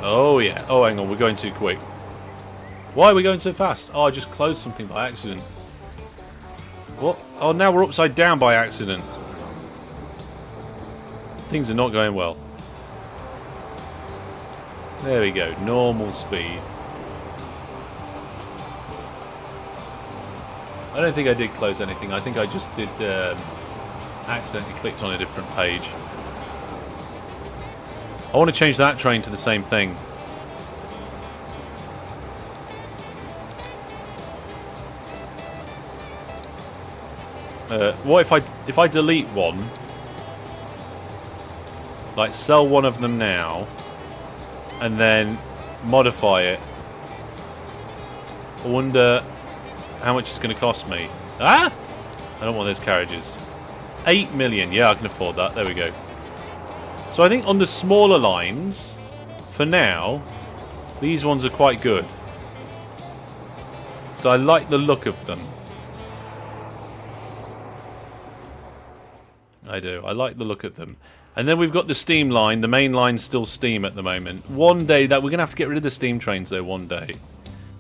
Oh yeah. Oh, hang on, we're going too quick. Why are we going so fast? Oh, I just closed something by accident. What? Oh, now we're upside down by accident. Things are not going well. There we go. Normal speed. I don't think I did close anything. I think I just did accidentally clicked on a different page. I want to change that train to the same thing. What if I delete one? Like sell one of them now, and then modify it. I wonder how much it's going to cost me. Ah! I don't want those carriages. 8 million. Yeah, I can afford that. There we go. So I think on the smaller lines, for now, these ones are quite good. So I like the look of them. I do. I like the look of them. And then we've got the steam line. The main line's still steam at the moment. One day that we're going to have to get rid of the steam trains though one day.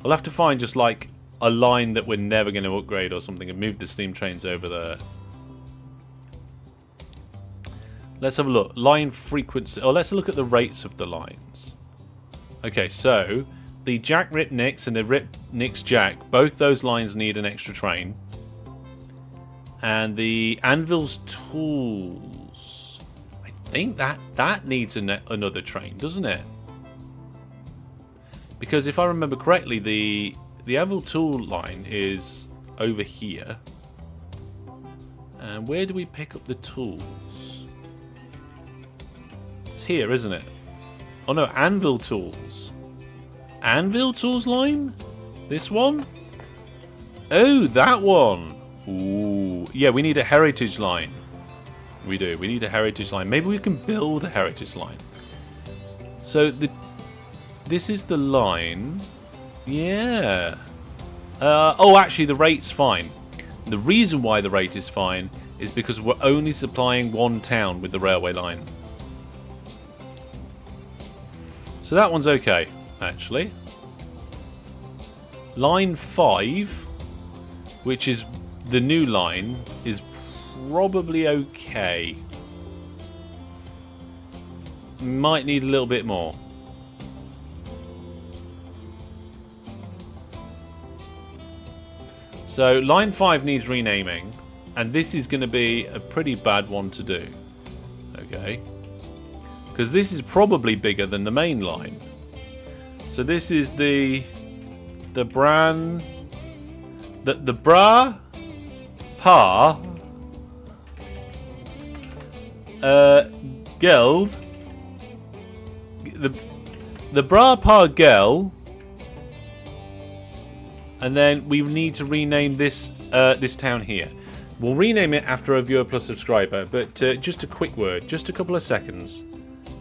We'll have to find just like a line that we're never going to upgrade or something and move the steam trains over there. Let's have a look. Line frequency. Oh, let's look at the rates of the lines. Okay, so the Jack Rip Nix and the Rip Nix Jack, both those lines need an extra train. And the Anvil's Tools, I think that needs another train, doesn't it? Because if I remember correctly, the Anvil Tool line is over here. And where do we pick up the tools? It's here, isn't it? Oh no, Anvil Tools. Anvil Tools line? This one? Oh, that one. Ooh. Yeah, we need a heritage line. We do. We need a heritage line. Maybe we can build a heritage line. So this is the line. Yeah. Oh, actually, the rate's fine. The reason why the rate is fine is because we're only supplying one town with the railway line. So that one's okay, actually. Line 5, which is the new line, is probably okay. Might need a little bit more. So line 5 needs renaming, and this is going to be a pretty bad one to do. Okay. Because this is probably bigger than the main line. So this is the Bra Pa Geld, the Bra Pa Gel, and then we need to rename this this town here. We'll rename it after a viewer plus subscriber, but just a quick word, just a couple of seconds.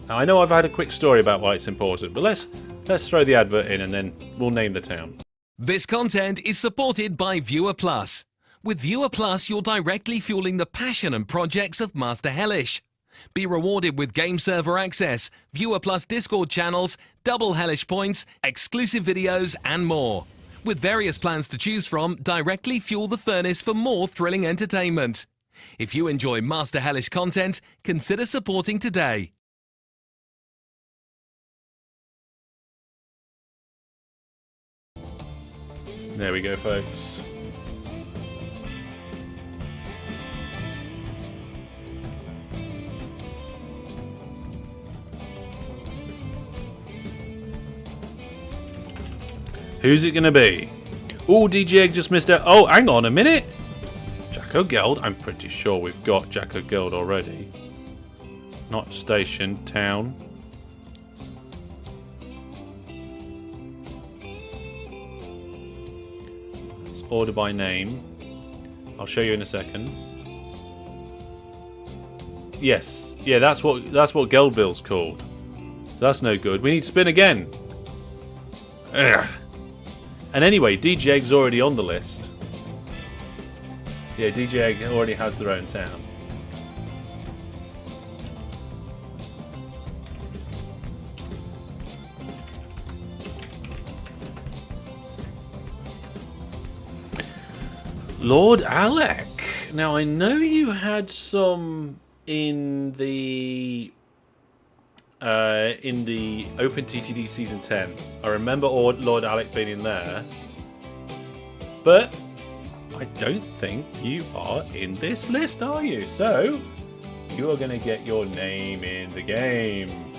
Now, I know I've had a quick story about why it's important, but let's throw the advert in and then we'll name the town. This content is supported by Viewer Plus. With Viewer Plus, you're directly fueling the passion and projects of Master Hellish. Be rewarded with game server access, Viewer Plus Discord channels, double Hellish points, exclusive videos, and more. With various plans to choose from, directly fuel the furnace for more thrilling entertainment. If you enjoy Master Hellish content, consider supporting today. There we go, folks. Who's it going to be? Oh, DJ Egg just missed out. Oh, hang on a minute. Jacko Geld. I'm pretty sure we've got Jacko Geld already. Not station, town. Let's order by name. I'll show you in a second. Yes. Yeah, that's what Geldville's called. So that's no good. We need to spin again. Ugh. And anyway, DJ Egg's already on the list. Yeah, DJ Egg already has their own town. Lord Alec. Now, I know you had some in the Open TTD Season 10. I remember Lord Alec being in there. But I don't think you are in this list, are you? So, you are going to get your name in the game.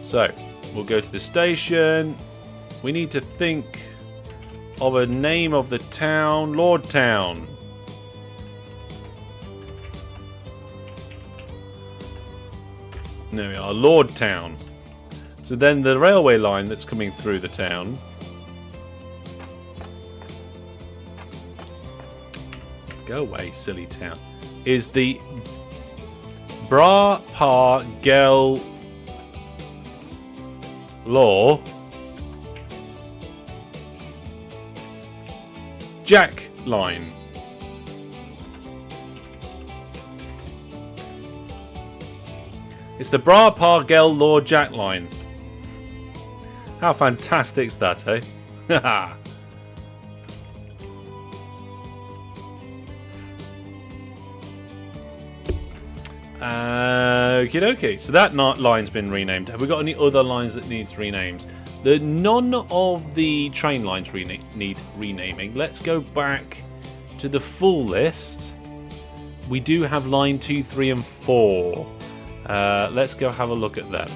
So, we'll go to the station. We need to think of a name of the town. Lord Town. There we are, Lord Town. So then the railway line that's coming through the town. Go away, silly town. Is the Bra Pa Gel Law Jack line. It's the Bra Pa Gel Law Jack line. How fantastic's that, eh? Haha. Okie dokie. So that line's been renamed. Have we got any other lines that needs renamed? None of the train lines need renaming. Let's go back to the full list. We do have line 2, 3, and 4. Let's go have a look at them.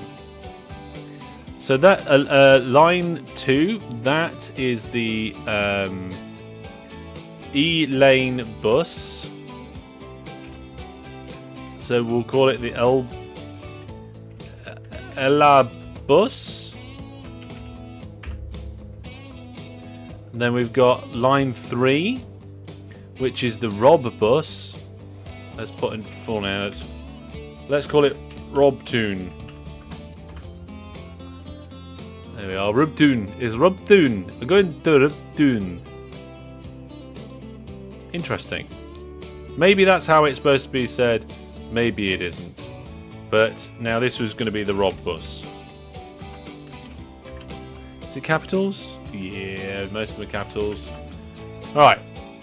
So that line 2, that is the E-lane bus. So we'll call it the Ella bus. And then we've got line 3, which is the Rob bus. Let's put in full out. Let's call it Robtoon. There we are. Robtoon is Robtoon. We're going to Robtoon. Interesting. Maybe that's how it's supposed to be said. Maybe it isn't. But now this was going to be the Rob bus. Is it capitals? Yeah, most of them are capitals. Alright.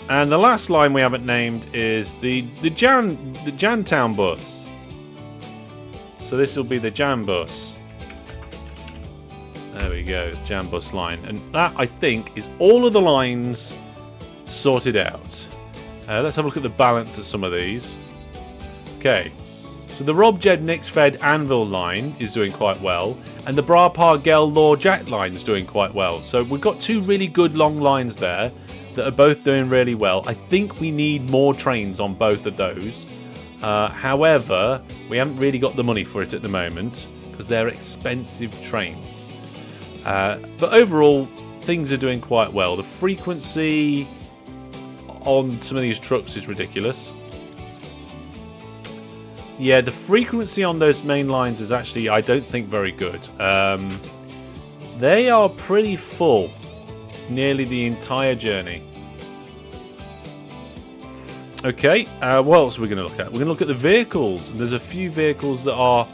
And the last line we haven't named is the Jantown bus. So this will be the Jan bus. There we go, Jan bus line. And that, I think, is all of the lines sorted out. Let's have a look at the balance of some of these. Okay, so the Rob Jed Nix Fed Anvil line is doing quite well, and the Bra Pa Gel Law Jack line is doing quite well. So we've got two really good long lines there that are both doing really well. I think we need more trains on both of those. However, we haven't really got the money for it at the moment because they're expensive trains. But overall, things are doing quite well. The frequency on some of these trucks is ridiculous. Yeah, the frequency on those main lines is actually, I don't think, very good. They are pretty full nearly the entire journey. Okay, what else are we going to look at? We're going to look at the vehicles. There's a few vehicles that are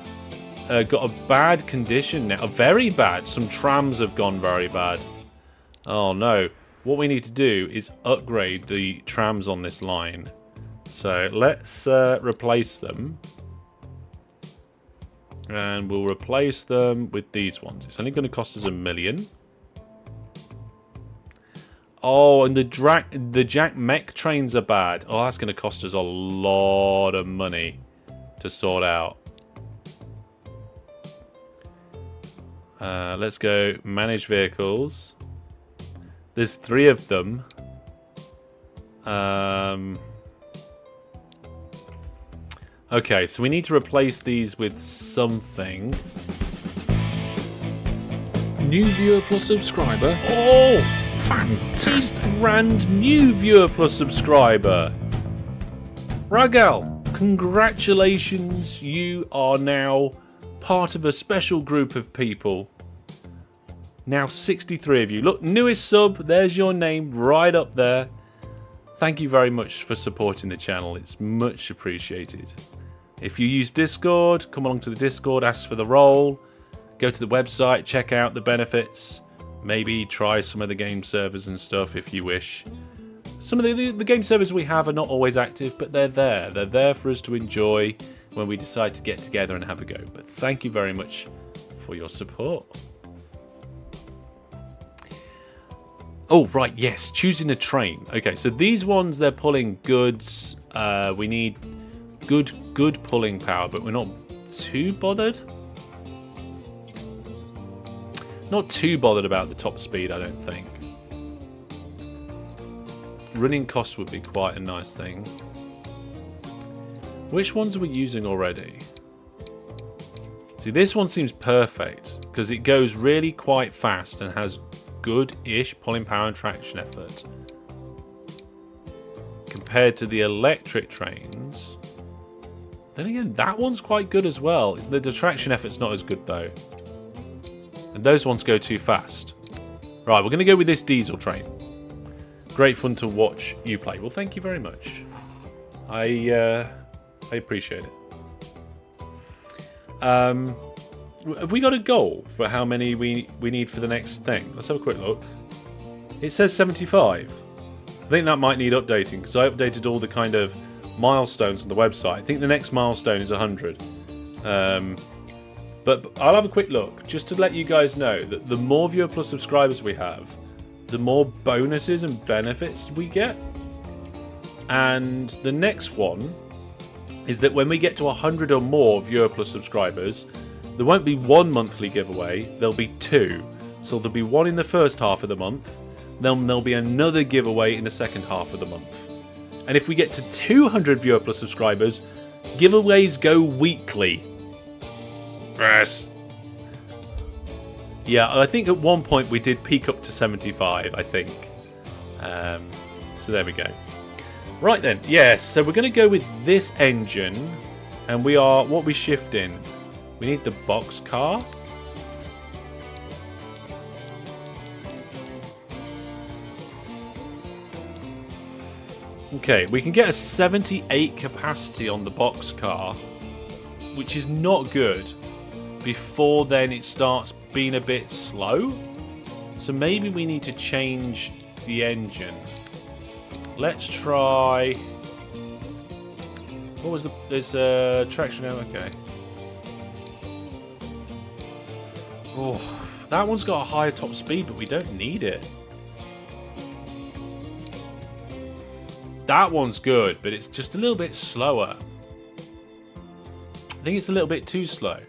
got a bad condition now. Very bad. Some trams have gone very bad. Oh no. What we need to do is upgrade the trams on this line. So let's replace them. And we'll replace them with these ones. It's only going to cost us $1 million. Oh, and the Jack Mech trains are bad. Oh, that's going to cost us a lot of money to sort out. Let's go manage vehicles. There's 3 of them. Okay, so we need to replace these with something. New viewer plus subscriber. Oh, fantastic! Brand new viewer plus subscriber. Ragal, congratulations. You are now part of a special group of people. Now 63 of you. Look, newest sub, there's your name right up there. Thank you very much for supporting the channel. It's much appreciated. If you use Discord, come along to the Discord, ask for the role. Go to the website, check out the benefits. Maybe try some of the game servers and stuff if you wish. Some of the game servers we have are not always active, but they're there. They're there for us to enjoy when we decide to get together and have a go. But thank you very much for your support. Oh, right, yes, choosing a train. Okay, so these ones, they're pulling goods. We need good pulling power, but we're not too bothered. Not too bothered about the top speed, I don't think. Running costs would be quite a nice thing. Which ones are we using already? See, this one seems perfect because it goes really quite fast and has good-ish pulling power and traction effort. Compared to the electric trains. Then again, that one's quite good as well. The traction effort's not as good though. And those ones go too fast. Right, we're going to go with this diesel train. Great fun to watch you play. Well, thank you very much. I appreciate it. Have we got a goal for how many we need for the next thing? Let's have a quick look. It says 75. I think that might need updating because I updated all the kind of milestones on the website. I think the next milestone is 100. But I'll have a quick look just to let you guys know that the more Viewer Plus subscribers we have, the more bonuses and benefits we get. And the next one is that when we get to 100 or more Viewer Plus subscribers, there won't be one monthly giveaway, there'll be two. So there'll be one in the first half of the month, then there'll be another giveaway in the second half of the month. And if we get to 200 Viewer Plus subscribers, giveaways go weekly. Yes. Yeah, I think at one point we did peak up to 75, I think. So there we go. Right then, yes, so we're going to go with this engine. And we are, what are we shifting? We need the box car. Okay, we can get a 78 capacity on the box car, which is not good. Before then it starts being a bit slow. So maybe we need to change the engine. Let's try... What was the... There's a traction... Okay. Oh, that one's got a higher top speed, but we don't need it. That one's good, but it's just a little bit slower. I think it's a little bit too slow.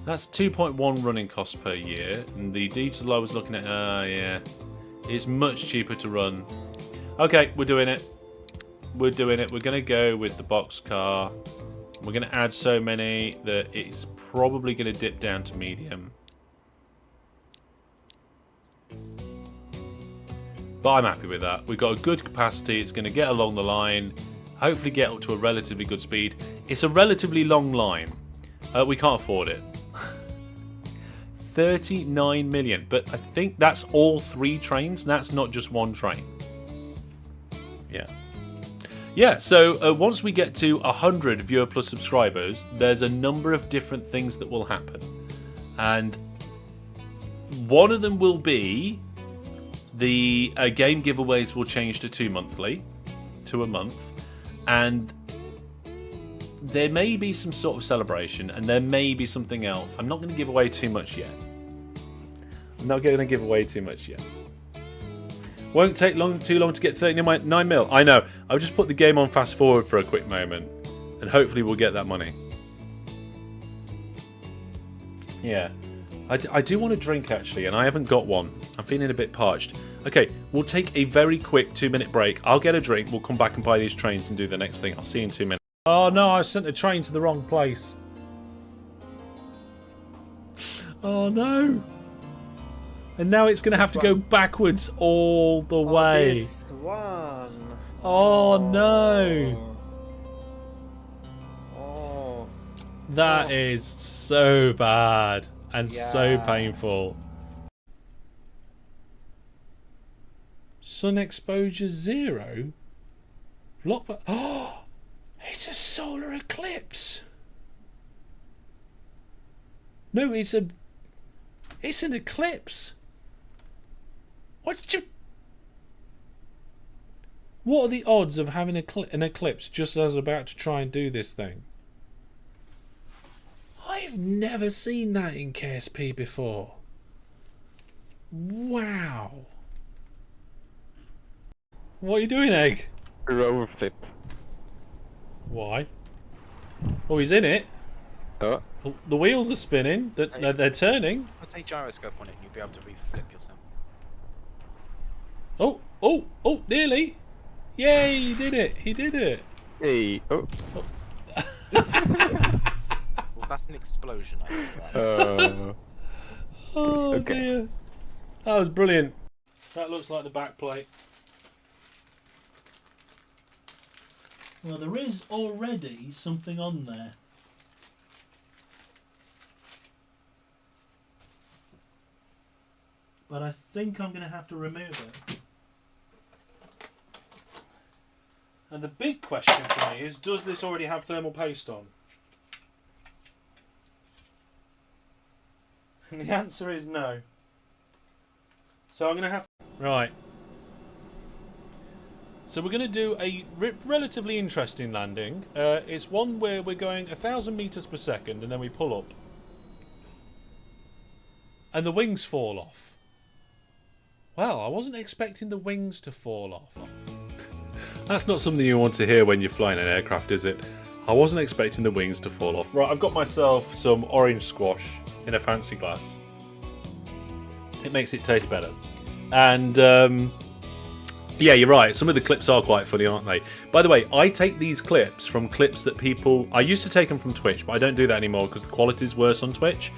That's 2.1 running costs per year, and the diesel I was looking at, yeah, it's much cheaper to run. Okay, we're doing it. We're doing it. We're going to go with the box car. We're going to add so many that it's probably going to dip down to medium. But I'm happy with that. We've got a good capacity. It's going to get along the line. Hopefully get up to a relatively good speed. It's a relatively long line. We can't afford it. 39 million. But I think that's all 3 trains. That's not just one train. Yeah. Yeah, so once we get to 100 Viewer Plus subscribers, there's a number of different things that will happen. And one of them will be the game giveaways will change to 2 monthly, to a month. And there may be some sort of celebration, and there may be something else. I'm not going to give away too much yet. I'm not going to give away too much yet. Won't take too long to get 39 mil. I know. I'll just put the game on fast forward for a quick moment, and hopefully we'll get that money. Yeah. I do want a drink, actually, and I haven't got one. I'm feeling a bit parched. Okay, we'll take a very quick 2-minute break. I'll get a drink. We'll come back and buy these trains and do the next thing. I'll see you in 2 minutes. Oh, no, I sent a train to the wrong place. Oh, no. And now it's going to have to go backwards all the way. This one. Oh, no. Oh. That is so bad and so painful. Sun exposure 0? Oh, it's a solar eclipse. No, it's an eclipse. What are the odds of having an eclipse just as I'm about to try and do this thing? I've never seen that in KSP before. Wow. What are you doing, Egg? Rover flipped. Why? Oh, he's in it. Oh. The wheels are spinning. They're turning. I'll take gyroscope on it and you'll be able to reflip yourself. Oh, nearly. Yay, he did it. He did it. Hey. Oh. Well, that's an explosion, I think. Oh, Okay. dear. That was brilliant. That looks like the back plate. Well, there is already something on there. But I think I'm going to have to remove it. And the big question for me is, does this already have thermal paste on? And the answer is no. So I'm going to have... Right. So we're going to do a relatively interesting landing. It's one where we're going 1,000 meters per second and then we pull up. And the wings fall off. Well, I wasn't expecting the wings to fall off. That's not something you want to hear when you're flying an aircraft, is it? I wasn't expecting the wings to fall off. Right, I've got myself some orange squash in a fancy glass. It makes it taste better. And, yeah, you're right. Some of the clips are quite funny, aren't they? By the way, I take these clips from clips that people... I used to take them from Twitch, but I don't do that anymore because the quality's worse on Twitch.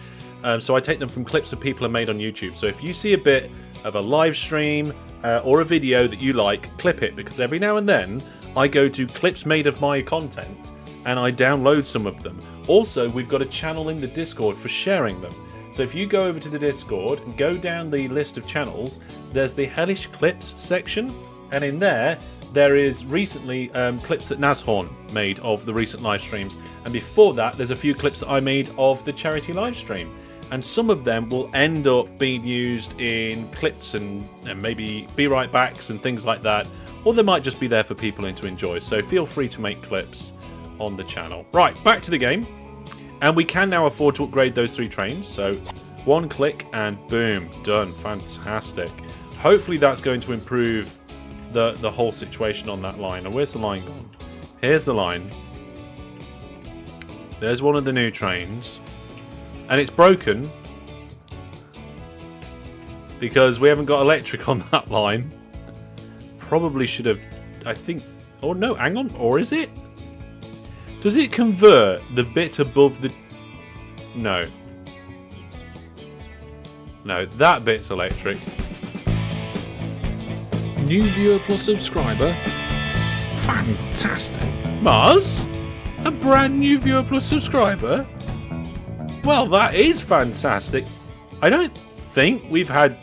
So I take them from clips that people have made on YouTube. So if you see a bit of a live stream or a video that you like, clip it, because every now and then I go to clips made of my content and I download some of them. Also, we've got a channel in the Discord for sharing them. So if you go over to the Discord and go down the list of channels, there's the Hellish Clips section, and in there is recently clips that Nashorn made of the recent live streams, and before that there's a few clips that I made of the charity live stream. And some of them will end up being used in clips and maybe be right backs and things like that, or they might just be there for people to enjoy. So feel free to make clips on the channel. Right, back to the game, and we can now afford to upgrade those 3 trains. So one click and boom, done. Fantastic. Hopefully that's going to improve the whole situation on that line. And where's the line gone? Here's the line. There's one of the new trains. And it's broken because we haven't got electric on that line. Probably should have, I think... Oh no, hang on. Or is it? Does it convert the bit above the... No. No, that bit's electric. New viewer plus subscriber. Fantastic. Mars? A brand new viewer plus subscriber? Well, that is fantastic. I don't think we've had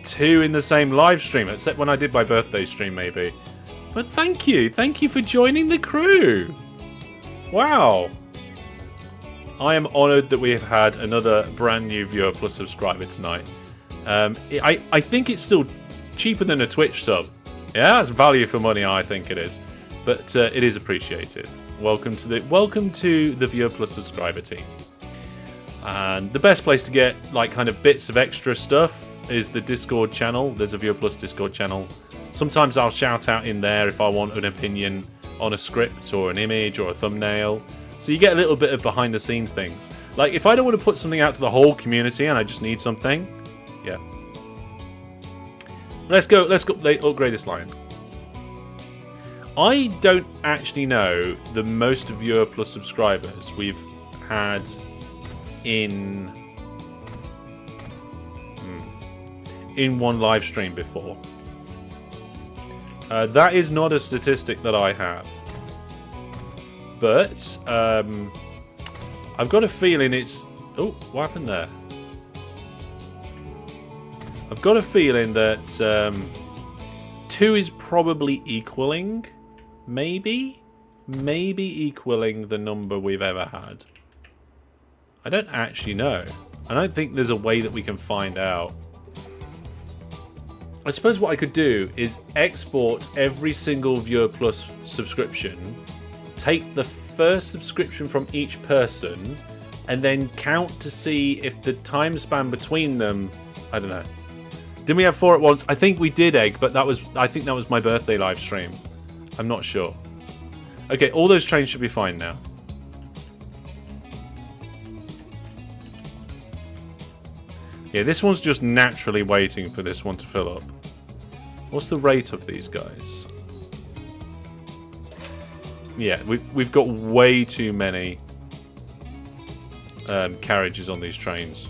2 in the same live stream, except when I did my birthday stream, maybe. But thank you. Thank you for joining the crew. Wow. I am honoured that we have had another brand new viewer plus subscriber tonight. I think it's still cheaper than a Twitch sub. Yeah, that's value for money, I think it is. But it is appreciated. Welcome to the viewer plus subscriber team. And the best place to get like kind of bits of extra stuff is the Discord channel. There's a Viewer Plus Discord channel. Sometimes I'll shout out in there if I want an opinion on a script or an image or a thumbnail. So you get a little bit of behind the scenes things. Like if I don't want to put something out to the whole community and I just need something, yeah. Let's upgrade this line. I don't actually know the most Viewer Plus subscribers we've had in one live stream before. That is not a statistic that I have, but I've got a feeling it's... Oh, what happened there? I've got a feeling that 2 is probably equaling, maybe equaling the number we've ever had. I don't actually know. I don't think there's a way that we can find out. I suppose what I could do is export every single Viewer Plus subscription, take the first subscription from each person, and then count to see if the time span between them... I don't know. Didn't we have 4 at once? I think we did, Egg, but I think that was my birthday live stream. I'm not sure. Okay, all those trains should be fine now. Yeah, this one's just naturally waiting for this one to fill up. What's the rate of these guys? Yeah, we've got way too many carriages on these trains.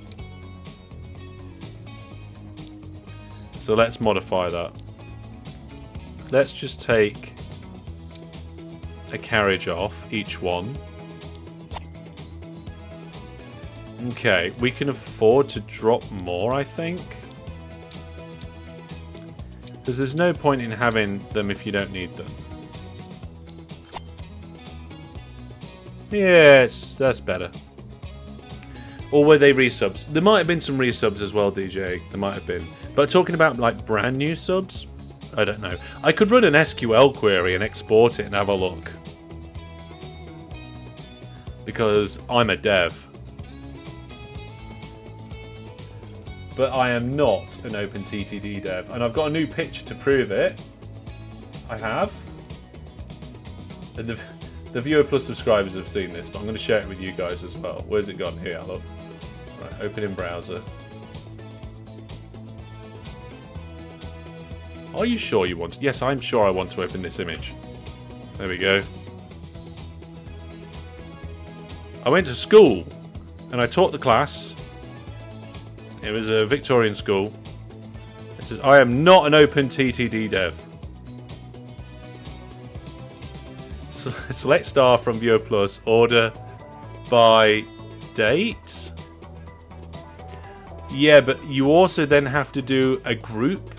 So let's modify that. Let's just take a carriage off each one. Okay, we can afford to drop more, I think. Because there's no point in having them if you don't need them. Yes, that's better. Or were they resubs? There might have been some resubs as well, DJ. There might have been. But talking about like brand new subs, I don't know. I could run an SQL query and export it and have a look. Because I'm a dev. But I am not an OpenTTD dev. And I've got a new picture to prove it. I have. And the viewer plus subscribers have seen this, but I'm going to share it with you guys as well. Where's it gone? Here, look. Right, open in browser. Are you sure you want to? Yes, I'm sure I want to open this image. There we go. I went to school and I taught the class. It was a Victorian school. It says, I am not an OpenTTD dev. Select star from Viewer Plus. Order by date. Yeah, but you also then have to do a group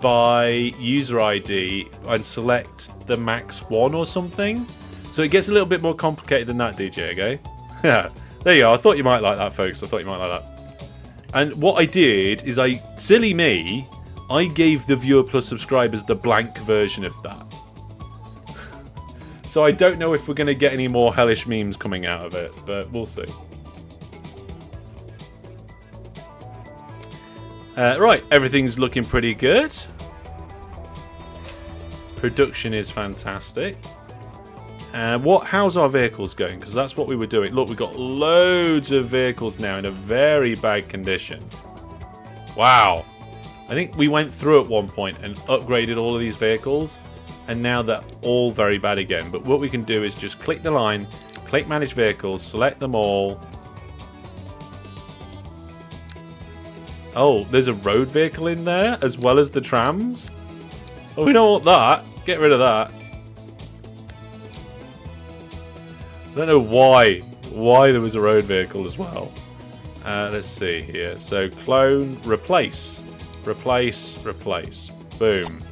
by user ID and select the max one or something. So it gets a little bit more complicated than that, DJ, okay? Yeah, there you go. I thought you might like that, folks. I thought you might like that. And what I did is silly me, I gave the Viewer Plus subscribers the blank version of that. So I don't know if we're going to get any more hellish memes coming out of it, but we'll see. Right, everything's looking pretty good. Production is fantastic. How's our vehicles going? Because that's what we were doing. Look, we've got loads of vehicles now in a very bad condition. Wow. I think we went through at one point and upgraded all of these vehicles. And now they're all very bad again. But what we can do is just click the line, click Manage Vehicles, select them all. Oh, there's a road vehicle in there as well as the trams. Oh, we don't want that. Get rid of that. I don't know why there was a road vehicle as well. Let's see here. So clone, replace, replace, replace. Boom.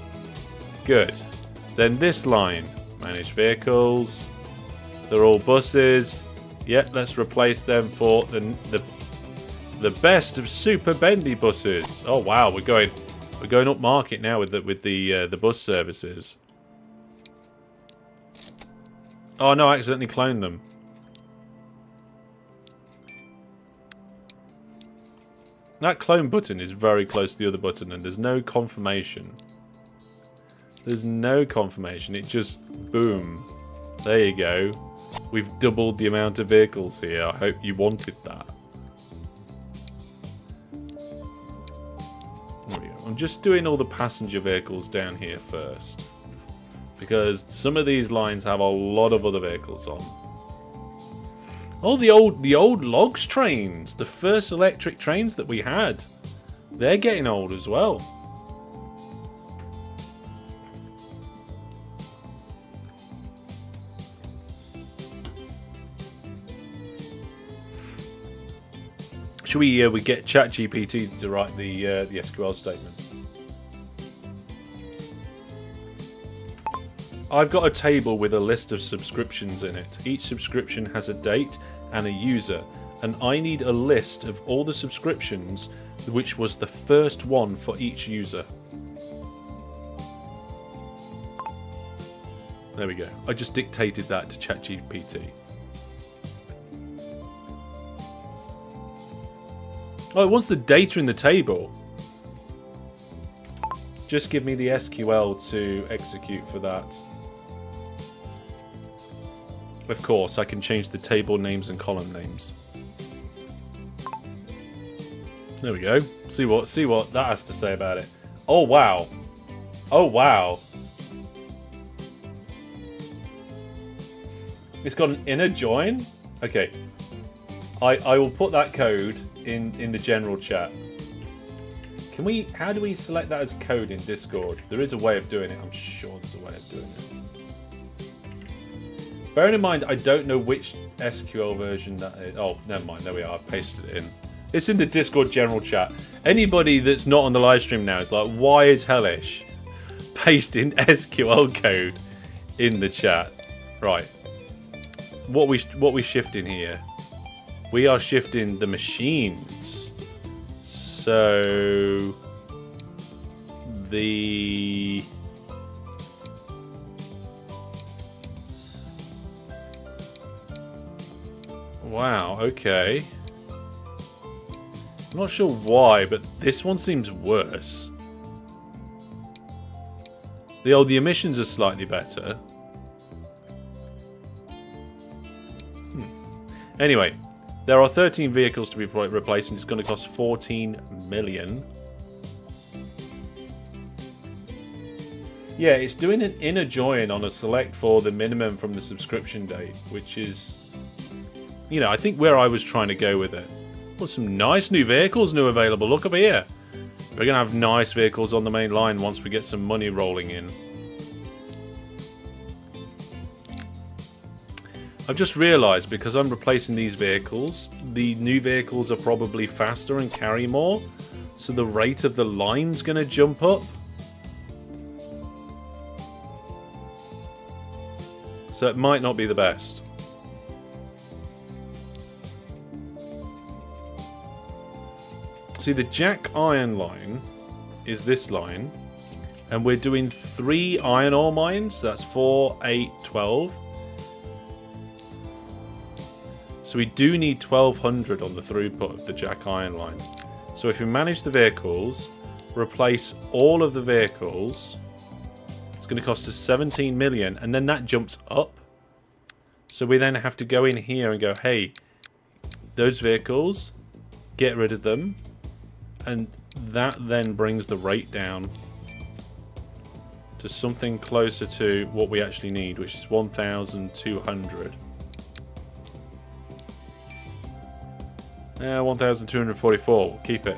Good. Then this line, manage vehicles. They're all buses. Yeah, let's replace them for the best of super bendy buses. Oh wow, we're going up market now with the bus services. Oh no, I accidentally cloned them. That clone button is very close to the other button and there's no confirmation. There's no confirmation. It just, boom. There you go. We've doubled the amount of vehicles here. I hope you wanted that. There we go. I'm just doing all the passenger vehicles down here first. Because some of these lines have a lot of other vehicles on. Oh, the old logs trains. The first electric trains that we had. They're getting old as well. Should we get ChatGPT to write the SQL statement? I've got a table with a list of subscriptions in it. Each subscription has a date and a user, and I need a list of all the subscriptions, which was the first one for each user. There we go. I just dictated that to ChatGPT. Oh, it wants the data in the table. Just give me the SQL to execute for that. Of course, I can change the table names and column names. There we go. See what that has to say about it. Oh wow. Oh wow. It's got an inner join? Okay. I will put that code in the general chat. Can we, how do we select that as code in Discord? There is a way of doing it. I'm sure there's a way of doing it. Bearing in mind, I don't know which SQL version that is. Oh, never mind. There we are. I've pasted it in. It's in the Discord general chat. Anybody that's not on the live stream now is like, why is Hellish pasting SQL code in the chat? Right. What we shifting here? We are shifting the machines. So the wow, okay. I'm not sure why, but this one seems worse. The emissions are slightly better. Anyway, there are 13 vehicles to be replaced, and it's going to cost 14 million. Yeah, it's doing an inner join on a select for the minimum from the subscription date, which is, you know, I think where I was trying to go with it. Well, some nice new vehicles available. Look up here. We're going to have nice vehicles on the main line once we get some money rolling in. I've just realised, because I'm replacing these vehicles, the new vehicles are probably faster and carry more, so the rate of the line's going to jump up. So it might not be the best. See, the jack iron line is this line, and we're doing 3 iron ore mines. That's 4, 8, 12. So we do need 1200 on the throughput of the jack iron line. So if we manage the vehicles, replace all of the vehicles, it's going to cost us 17 million, and then that jumps up. So we then have to go in here and go, hey, those vehicles, get rid of them, and that then brings the rate down to something closer to what we actually need, which is 1,200. 1,244. We'll keep it.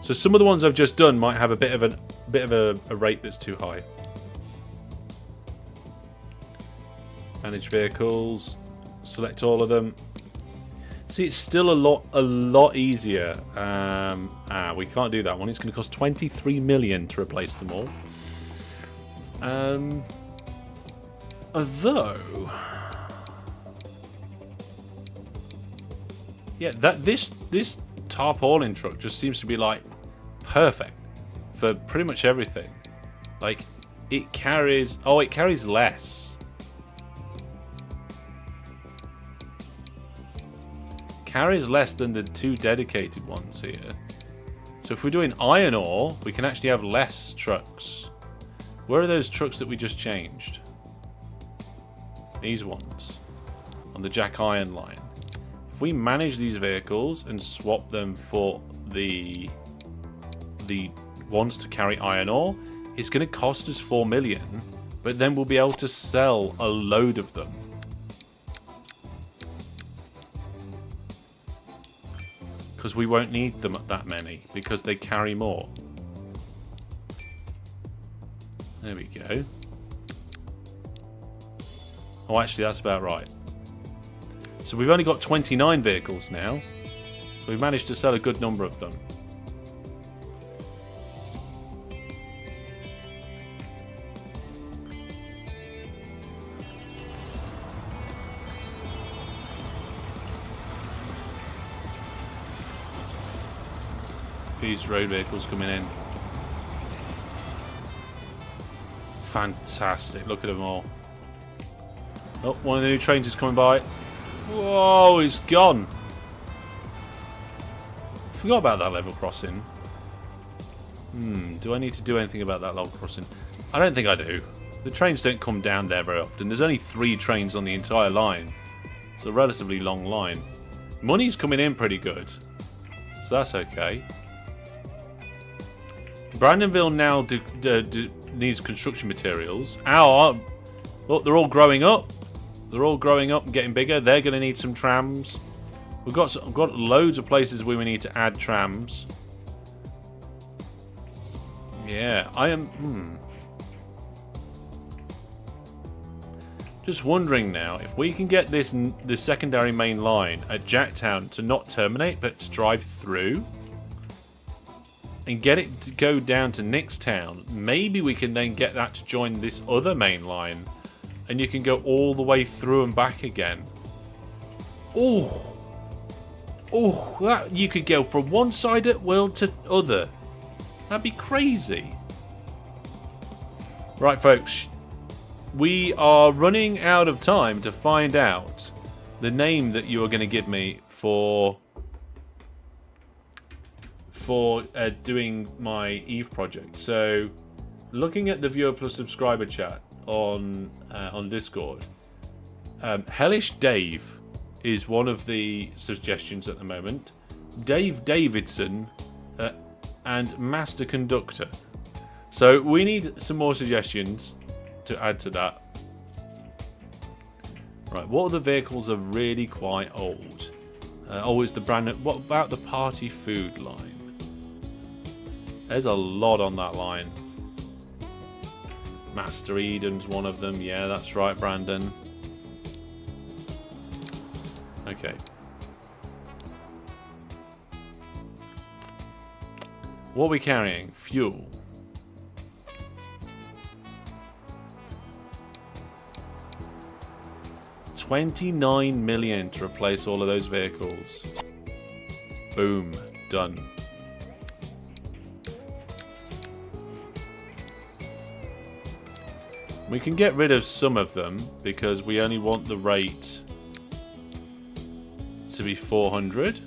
So some of the ones I've just done might have a bit of a rate that's too high. Manage vehicles. Select all of them. See, it's still a lot easier. We can't do that one. It's going to cost 23 million to replace them all. Although, yeah, this tarpaulin truck just seems to be like perfect for pretty much everything. Like, it carries less. Carries less than the 2 dedicated ones here. So if we're doing iron ore, we can actually have less trucks. Where are those trucks that we just changed? These ones on the jack iron line. If we manage these vehicles and swap them for the ones to carry iron ore, it's going to cost us 4 million, but then we'll be able to sell a load of them. Because we won't need them at that many, because they carry more. There we go. Oh, actually, that's about right. So we've only got 29 vehicles now. So we've managed to sell a good number of them. These road vehicles coming in. Fantastic. Look at them all. Oh, one of the new trains is coming by. Whoa, he's gone. Forgot about that level crossing. Do I need to do anything about that level crossing? I don't think I do. The trains don't come down there very often. There's only 3 trains on the entire line. It's a relatively long line. Money's coming in pretty good. So that's okay. Brandonville now needs construction materials. Ow! Look, they're all growing up. They're all growing up and getting bigger. They're going to need some trams. We've got loads of places where we need to add trams. Yeah, I am... Just wondering now, if we can get the secondary main line at Jacktown to not terminate, but to drive through, and get it to go down to Nixtown, maybe we can then get that to join this other main line, and you can go all the way through and back again. Oh, that you could go from one side of the world to other. That'd be crazy. Right, folks. We are running out of time to find out the name that you are going to give me for doing my Eve project. So, looking at the viewer plus subscriber chat on Discord, Hellish Dave is one of the suggestions at the moment. Dave Davidson and Master Conductor. So we need some more suggestions to add to that. Right, what other vehicles are really quite old? It's the brand. What about the party food line? There's a lot on that line. Master Eden's one of them. Yeah, that's right, Brandon. Okay. What are we carrying? Fuel. $29 million to replace all of those vehicles. Boom. Done. We can get rid of some of them because we only want the rate to be 400.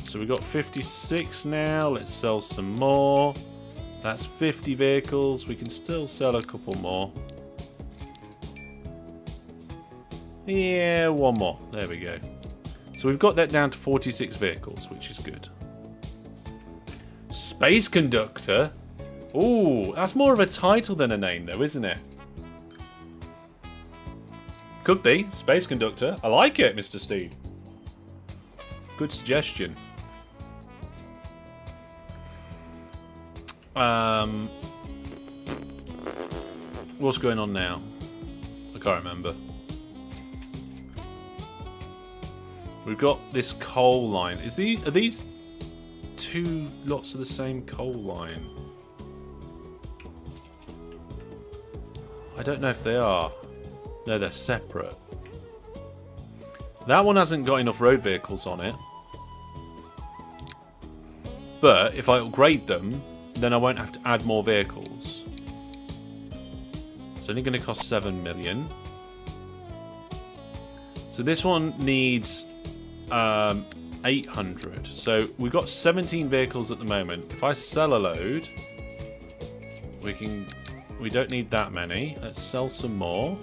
So we've got 56 now. Let's sell some more. That's 50 vehicles. We can still sell a couple more. Yeah, one more. There we go. So we've got that down to 46 vehicles, which is good. Space Conductor. Ooh, that's more of a title than a name, though, isn't it? Could be. Space Conductor. I like it, Mr. Steve. Good suggestion. What's going on now? I can't remember. We've got this coal line. Are these 2 lots of the same coal line? I don't know if they are. No, they're separate. That one hasn't got enough road vehicles on it. But if I upgrade them, then I won't have to add more vehicles. It's only going to cost 7 million. So this one needs 800. So we've got 17 vehicles at the moment. If I sell a load, we don't need that many. Let's sell some more.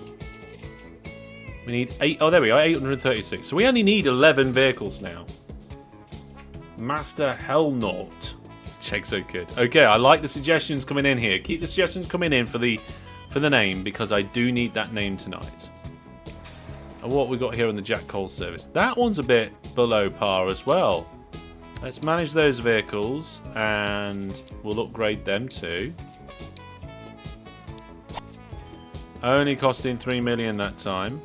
We need 8. Oh, there we are. 836. So we only need 11 vehicles now. Master Hellnaut. Check so good. Okay, I like the suggestions coming in here. Keep the suggestions coming in for the name because I do need that name tonight. And what we got here on the Jack Cole service. That one's a bit below par as well. Let's manage those vehicles and we'll upgrade them too. Only costing 3 million that time.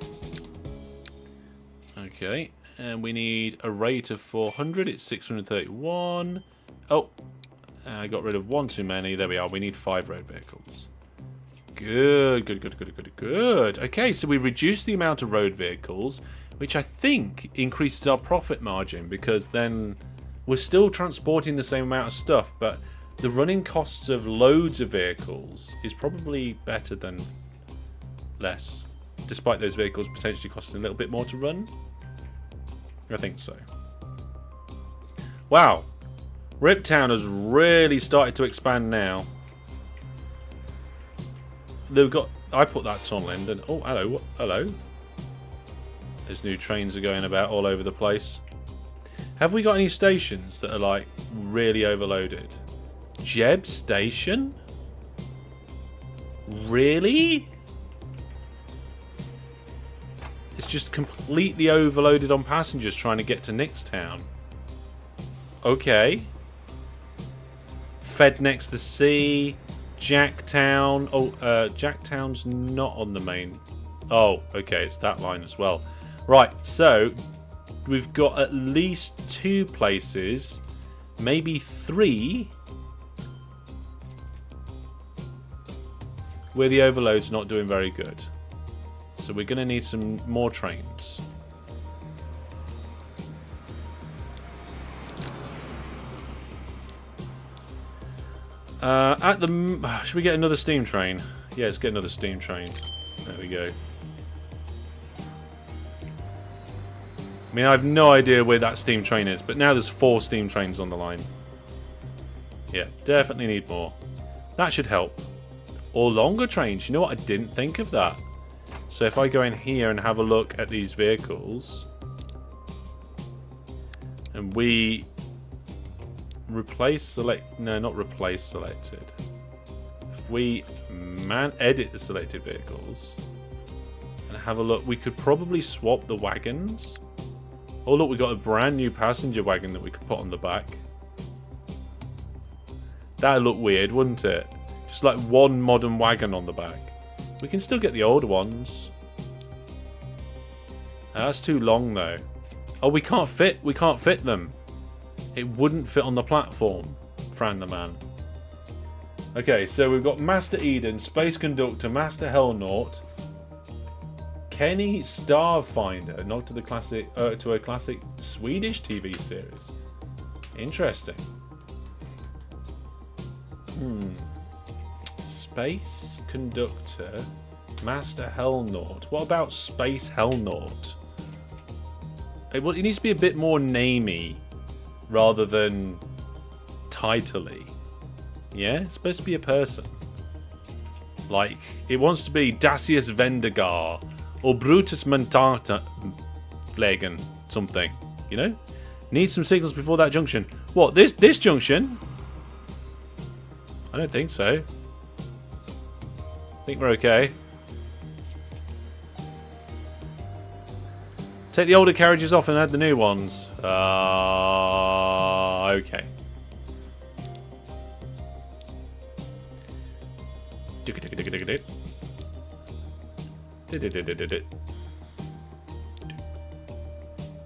Okay, and we need a rate of 400. It's 631. Oh, I got rid of one too many. There we are. We need 5 road vehicles. Good, good, good, good, good, good. Okay, so we reduced the amount of road vehicles, which I think increases our profit margin because then we're still transporting the same amount of stuff, but the running costs of loads of vehicles is probably better than less, despite those vehicles potentially costing a little bit more to run. I think so. Wow. Riptown has really started to expand now. they've got. I put that tunnel in, and oh, hello, hello. There's new trains are going about all over the place. Have we got any stations that are like really overloaded? Jeb Station? Really? It's just completely overloaded on passengers trying to get to Nixtown. Okay. Fed next the sea. Jacktown. Oh, Jacktown's not on the main. Oh, okay, it's that line as well. Right, so we've got at least 2 places, maybe 3, where the overload's not doing very good. So we're going to need some more trains. Should we get another steam train? Yeah, let's get another steam train. There we go. I mean, I have no idea where that steam train is, but now there's 4 steam trains on the line. Yeah, definitely need more. That should help. Or longer trains. You know what? I didn't think of that. So if I go in here and have a look at these vehicles, and we replace select... No, not replace selected. If we edit the selected vehicles and have a look, we could probably swap the wagons. Oh, look, we got a brand new passenger wagon that we could put on the back. That'd look weird, wouldn't it? Just like one modern wagon on the back. We can still get the older ones. That's too long, though. Oh, we can't fit them. It wouldn't fit on the platform, Fran the man. Okay, so we've got Master Eden, Space Conductor, Master Hellnaut, Kenny Starfinder, not to the classic, to a classic Swedish TV series. Interesting. Space Conductor, Master Hellnaut. What about Space Hellnaut? It needs to be a bit more namey rather than title-y. Yeah, it's supposed to be a person. Like, it wants to be Dacius Vendigar or Brutus Montata Flegen, something. You know? Need some signals before that junction. What, this junction? I don't think so. I think we're okay. Take the older carriages off and add the new ones. Okay.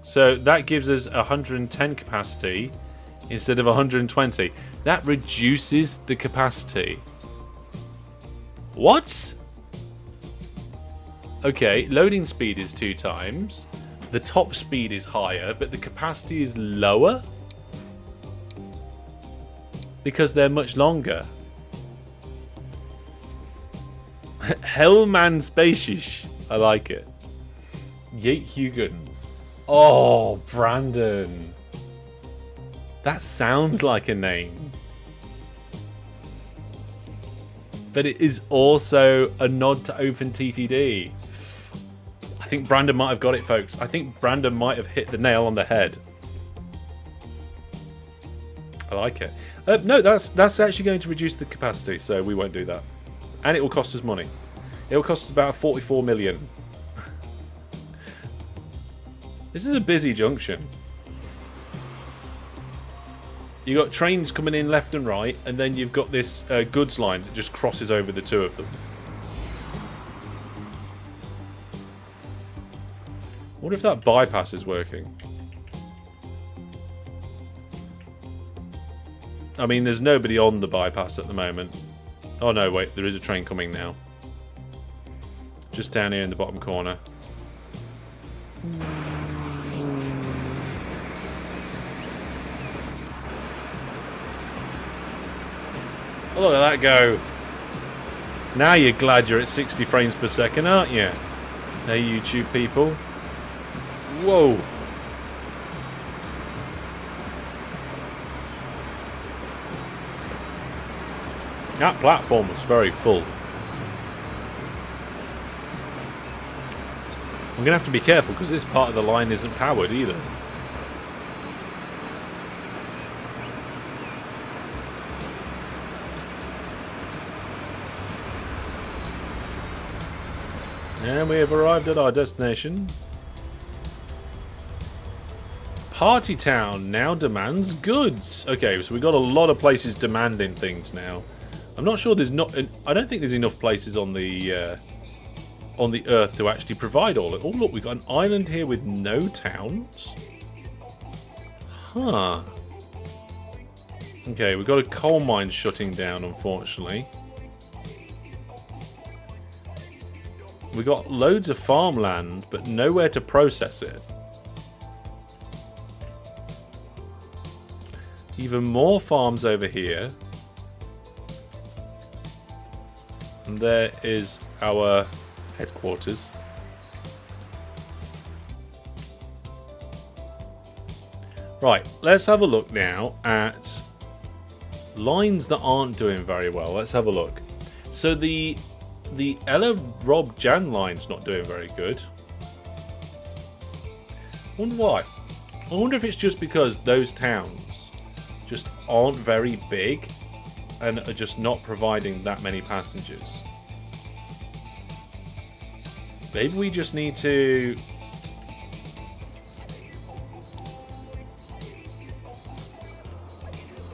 So that gives us 110 capacity instead of 120. That reduces the capacity. What? Okay, loading speed is 2 times. The top speed is higher, but the capacity is lower? Because they're much longer. Hellman Spacious. I like it. Yeet Hugan. Oh, Brandon. That sounds like a name. But it is also a nod to OpenTTD. I think Brandon might have got it, folks. I think Brandon might have hit the nail on the head. I like it. No, that's actually going to reduce the capacity, so we won't do that. And it will cost us money. It will cost us about 44 million. This is a busy junction. You got trains coming in left and right, and then you've got this goods line that just crosses over the 2 of them. I wonder if that bypass is working. I mean, there's nobody on the bypass at the moment. Oh no, wait, there is a train coming now. Just down here in the bottom corner. Oh, look at that go. Now you're glad you're at 60 frames per second, aren't you? Hey, YouTube people. Whoa. That platform was very full. I'm going to have to be careful because this part of the line isn't powered either. And we have arrived at our destination. Party Town now demands goods. Okay, so we've got a lot of places demanding things now. I'm not sure there's not... I don't think there's enough places on the Earth to actually provide all of it. Oh, look, we've got an island here with no towns. Huh. Okay, we've got a coal mine shutting down, unfortunately. We've got loads of farmland, but nowhere to process it. Even more farms over here. And there is our headquarters. Right, let's have a look now at lines that aren't doing very well. Let's have a look. So the Ella Rob Jan line's not doing very good. Wonder why? I wonder if it's just because those towns just aren't very big and are just not providing that many passengers. Maybe we just need to...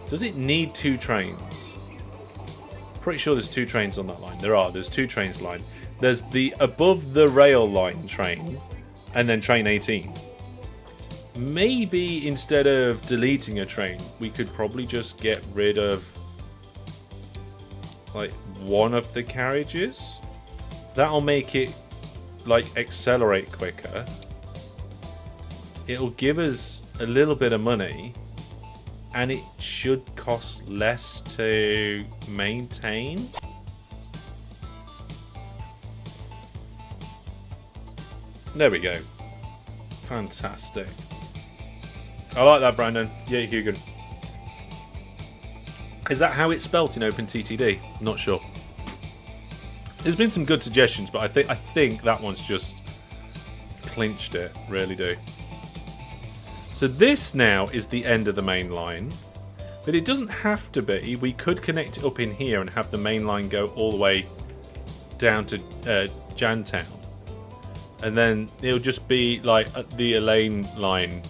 Does it need 2 trains? Pretty sure there's 2 trains on that line. There's 2 trains line. There's the above the rail line train and then train 18. Maybe instead of deleting a train, we could probably just get rid of like one of the carriages. That'll make it like accelerate quicker. It'll give us a little bit of money and it should cost less to maintain. There we go. Fantastic. I like that, Brandon. Yeah, Hugo. Is that how it's spelt in OpenTTD? Not sure. There's been some good suggestions, but I think that one's just clinched it. Really do. So this now is the end of the main line, but it doesn't have to be. We could connect it up in here and have the main line go all the way down to Jantown, and then it'll just be like the Elaine line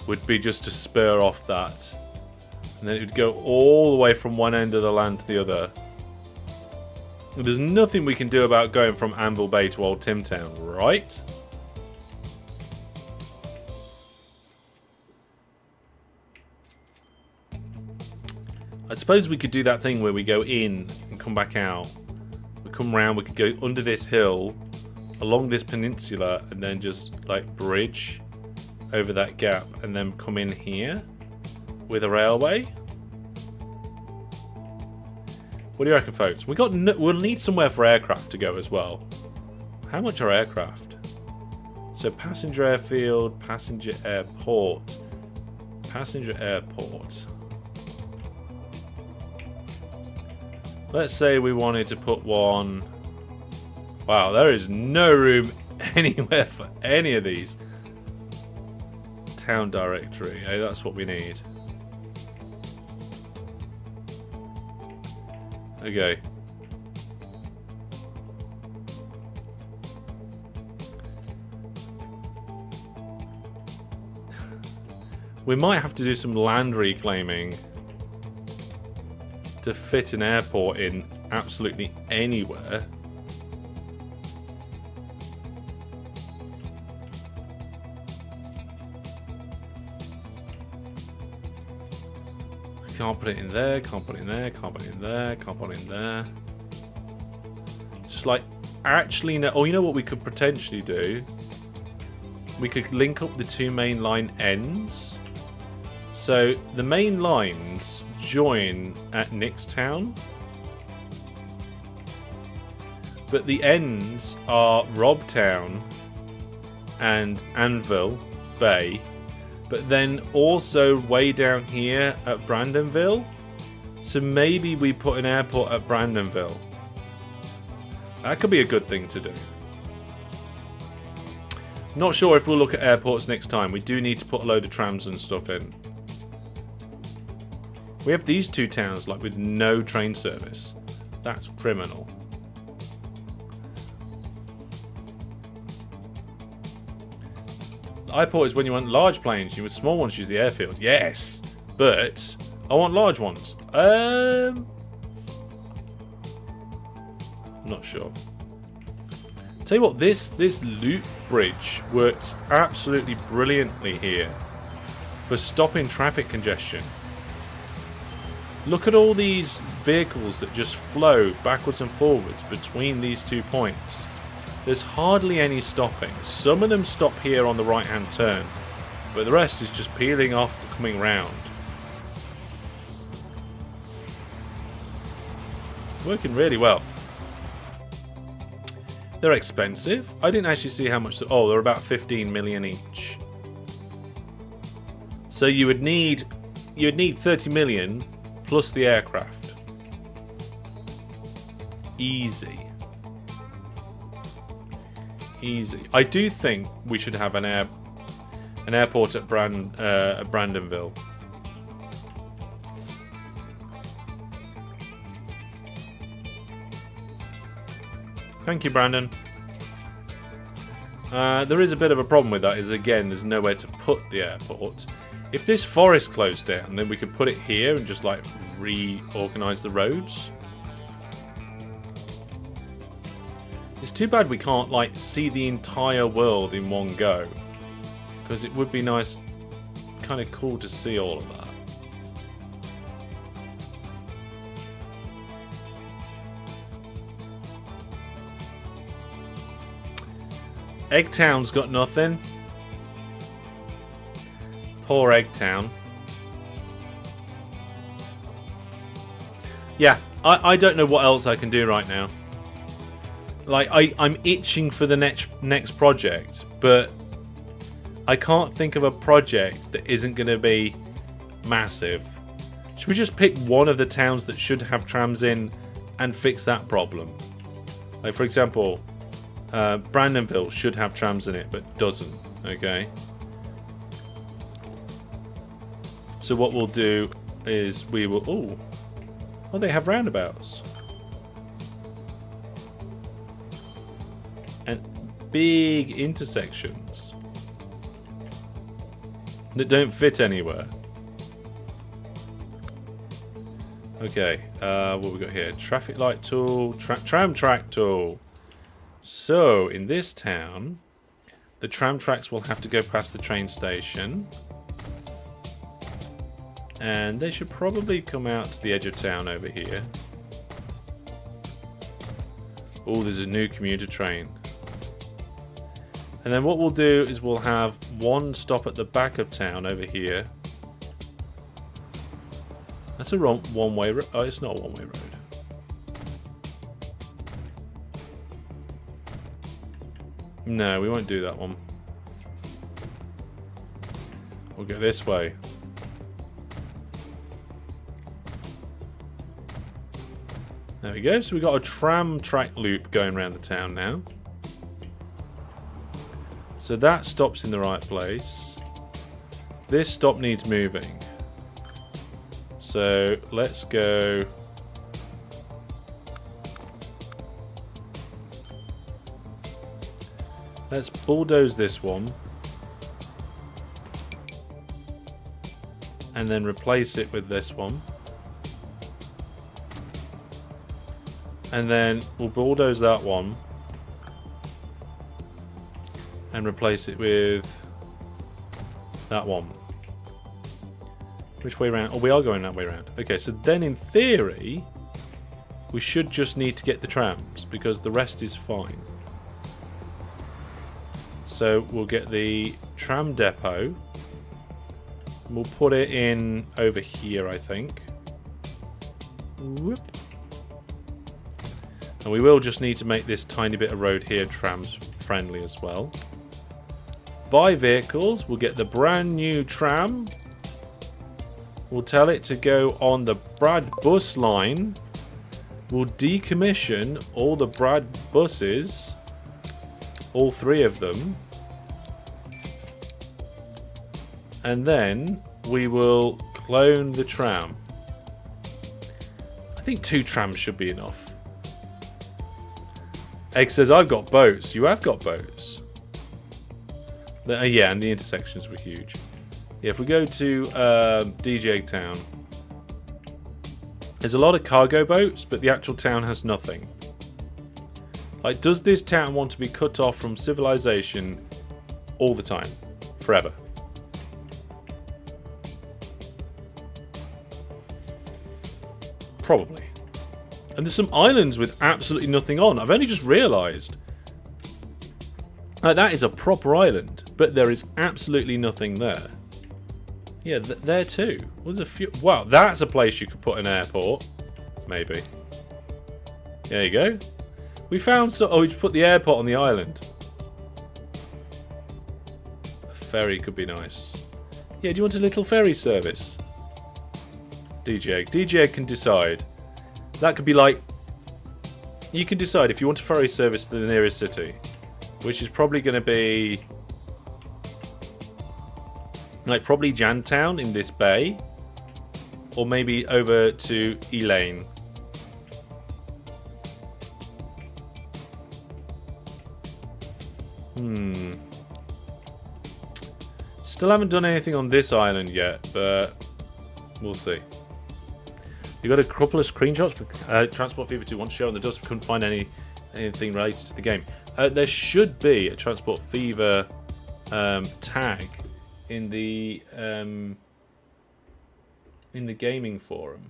would be just to spur off that, and then it would go all the way from one end of the land to the other. There's nothing we can do about going from Anvil Bay to Old Timtown, right? I suppose we could do that thing where we go in and come back out. We come round, we could go under this hill, along this peninsula, and then just like bridge over that gap, and then come in here with a railway. What do you reckon, folks? We'll need somewhere for aircraft to go as well. How much are aircraft? So passenger airfield, passenger airport, passenger airport. Let's say we wanted to put one. Wow, there is no room anywhere for any of these. Town directory, that's what we need. Okay. We might have to do some land reclaiming to fit an airport in absolutely anywhere. Can't put it in there, can't put it in there, can't put it in there, can't put it in there. Just like, actually, no. Oh, you know what we could potentially do? We could link up the 2 main line ends. So the main lines join at Nixtown, but the ends are Robtown and Anvil Bay. But then also way down here at Brandonville. So maybe we put an airport at Brandonville. That could be a good thing to do. Not sure if we'll look at airports next time. We do need to put a load of trams and stuff in. We have these two towns like with no train service. That's criminal. The airport is when you want large planes. You want small ones, use the airfield. Yes, but I want large ones. I'm not sure. Tell you what, this loop bridge works absolutely brilliantly here for stopping traffic congestion. Look at all these vehicles that just flow backwards and forwards between these 2 points. There's hardly any stopping. Some of them stop here on the right hand turn, but the rest is just peeling off and coming round. Working really well. They're expensive. I didn't actually see how much. Oh, they're about 15 million each. So you would need 30 million plus the aircraft. Easy. Easy. I do think we should have an airport at Brandonville. Thank you, Brandon. There is a bit of a problem with that, is again, there's nowhere to put the airport. If this forest closed down, then we could put it here and just like reorganize the roads. It's too bad we can't like see the entire world in one go, because it would be nice, kind of cool to see all of that. Eggtown's got nothing. Poor Eggtown. Yeah, I don't know what else I can do right now. Like, I'm itching for the next project, but I can't think of a project that isn't going to be massive. Should we just pick one of the towns that should have trams in and fix that problem? Like, for example, Brandonville should have trams in it, but doesn't. Okay. So what we'll do is we will... Oh, they have roundabouts. And big intersections that don't fit anywhere. Okay, what we got here? Traffic light tool, tram track tool. So, in this town, the tram tracks will have to go past the train station. And they should probably come out to the edge of town over here. Oh, there's a new commuter train. And then what we'll do is we'll have one stop at the back of town over here. That's a one-way road. Oh, it's not a one-way road. No, we won't do that one. We'll go this way. There we go. So we've got a tram track loop going around the town now. So that stops in the right place. This stop needs moving. So let's go... Let's bulldoze this one. And then replace it with this one. And then we'll bulldoze that one. And replace it with that one. Which way around? Oh, we are going that way around. Okay, so then in theory, we should just need to get the trams because the rest is fine. So we'll get the tram depot. We'll put it in over here, I think. Whoop. And we will just need to make this tiny bit of road here trams friendly as well. Buy vehicles. We'll get the brand new tram. We'll tell it to go on the Brad bus line. We'll decommission all the Brad buses. All three of them. And then we will clone the tram. I think 2 trams should be enough. Egg says, I've got boats. You have got boats. Yeah, and the intersections were huge. Yeah, if we go to DJ Town, there's a lot of cargo boats, but the actual town has nothing. Like, does this town want to be cut off from civilization all the time? Forever? Probably. And there's some islands with absolutely nothing on. I've only just realised. That is a proper island, but there is absolutely nothing there. Yeah, there too. Well, there's a few. Wow, that's a place you could put an airport. Maybe. There you go. We found some. Oh, we just put the airport on the island. A ferry could be nice. Yeah, do you want a little ferry service? DJ can decide. That could be like, you can decide if you want a ferry service to the nearest city, which is probably going to be like probably Jantown in this bay, or maybe over to Elaine. Still haven't done anything on this island yet, but we'll see. You got a couple of screenshots for Transport Fever 2 want to show on the dust. We couldn't find anything related to the game. There should be a Transport Fever tag in the gaming forum.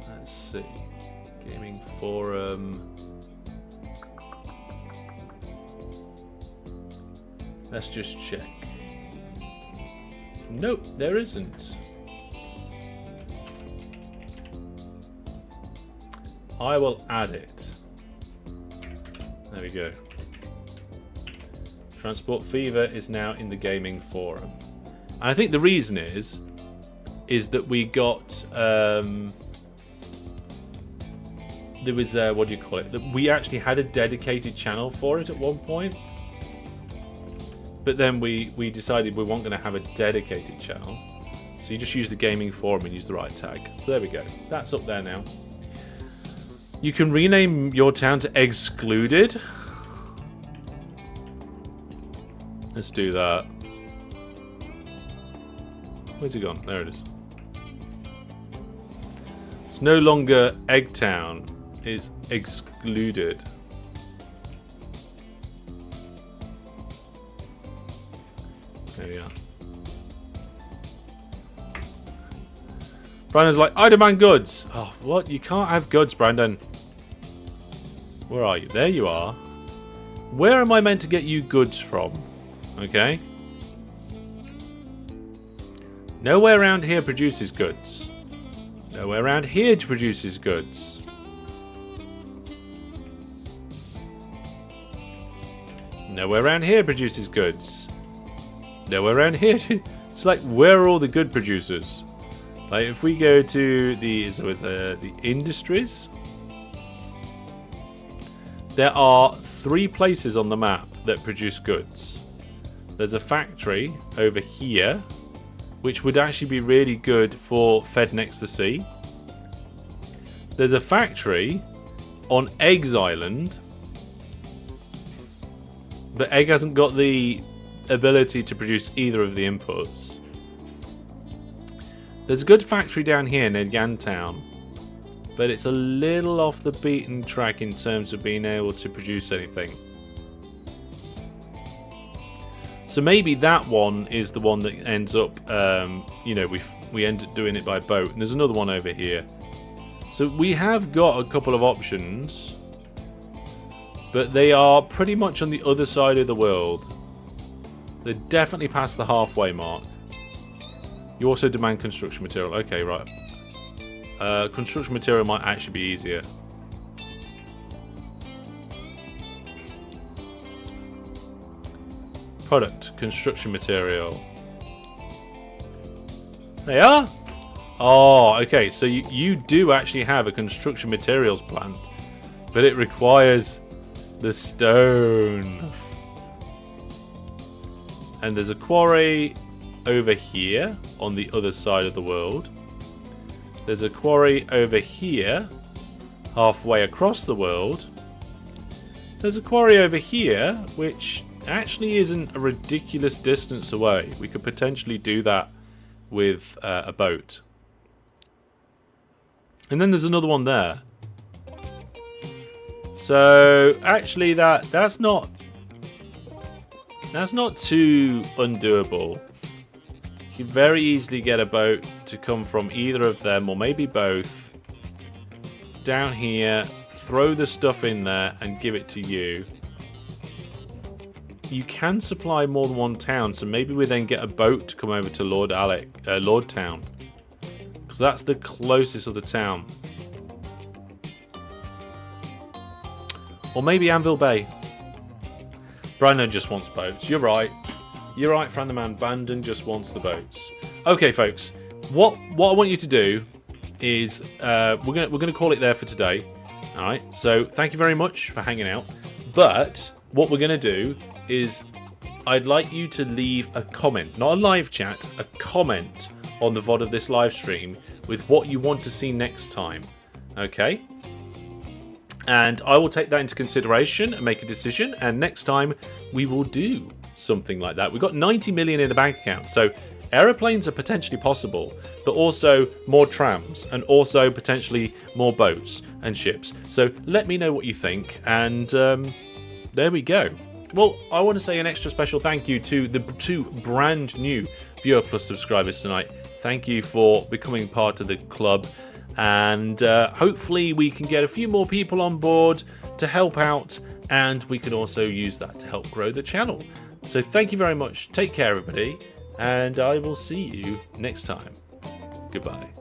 Let's see, gaming forum. Let's just check. Nope, there isn't. I will add it. There we go. Transport Fever is now in the gaming forum. And I think the reason is that we got there was what do you call it? That we actually had a dedicated channel for it at one point. But then we decided we weren't going to have a dedicated channel. So you just use the gaming forum and use the right tag. So there we go. That's up there now. You can rename your town to Excluded. Let's do that. Where's it gone? There it is. It's no longer Eggtown. It's Excluded. There we are. Brandon's like, I demand goods. Oh, what? You can't have goods, Brandon. Where are you? There you are. Where am I meant to get you goods from? Okay. Nowhere around here produces goods. Nowhere around here produces goods. Nowhere around here produces goods. Nowhere around here. It's like, where are all the good producers? Like, if we go to the industries, there are 3 places on the map that produce goods. There's a factory over here, which would actually be really good for Fed Next to Sea. There's a factory on Egg's Island, but Egg hasn't got the ability to produce either of the inputs. There's a good factory down here near Yantown, but it's a little off the beaten track in terms of being able to produce anything. So maybe that one is the one that ends up, we end up doing it by boat. And there's another one over here. So we have got a couple of options, but they are pretty much on the other side of the world. They're definitely past the halfway mark. You also demand construction material. Okay, right. Construction material might actually be easier. Product, construction material. They are? Oh, okay. So you do actually have a construction materials plant, but it requires the stone. And there's a quarry over here on the other side of the world. There's a quarry over here, halfway across the world. There's a quarry over here, which actually isn't a ridiculous distance away. We could potentially do that with a boat. And then there's another one there. So actually that's not too undoable. You can very easily get a boat to come from either of them, or maybe both, down here, throw the stuff in there and give it to you. You can supply more than one town, so maybe we then get a boat to come over to Lord Town, because that's the closest other town. Or maybe Anvil Bay. Brandon just wants boats. You're right. You're right, Fran the Man. Brandon just wants the boats. Okay, folks. What I want you to do is we're gonna call it there for today. All right. So thank you very much for hanging out. But what we're gonna do is I'd like you to leave a comment, not a live chat, a comment on the VOD of this live stream with what you want to see next time. Okay. And I will take that into consideration and make a decision. And next time we will do something like that. We've got 90 million in the bank account. So aeroplanes are potentially possible, but also more trams and also potentially more boats and ships. So let me know what you think. And there we go. Well, I want to say an extra special thank you to the 2 brand new Viewer Plus subscribers tonight. Thank you for becoming part of the club. And hopefully we can get a few more people on board to help out, and we can also use that to help grow the channel. So thank you very much. Take care, everybody, and I will see you next time. Goodbye.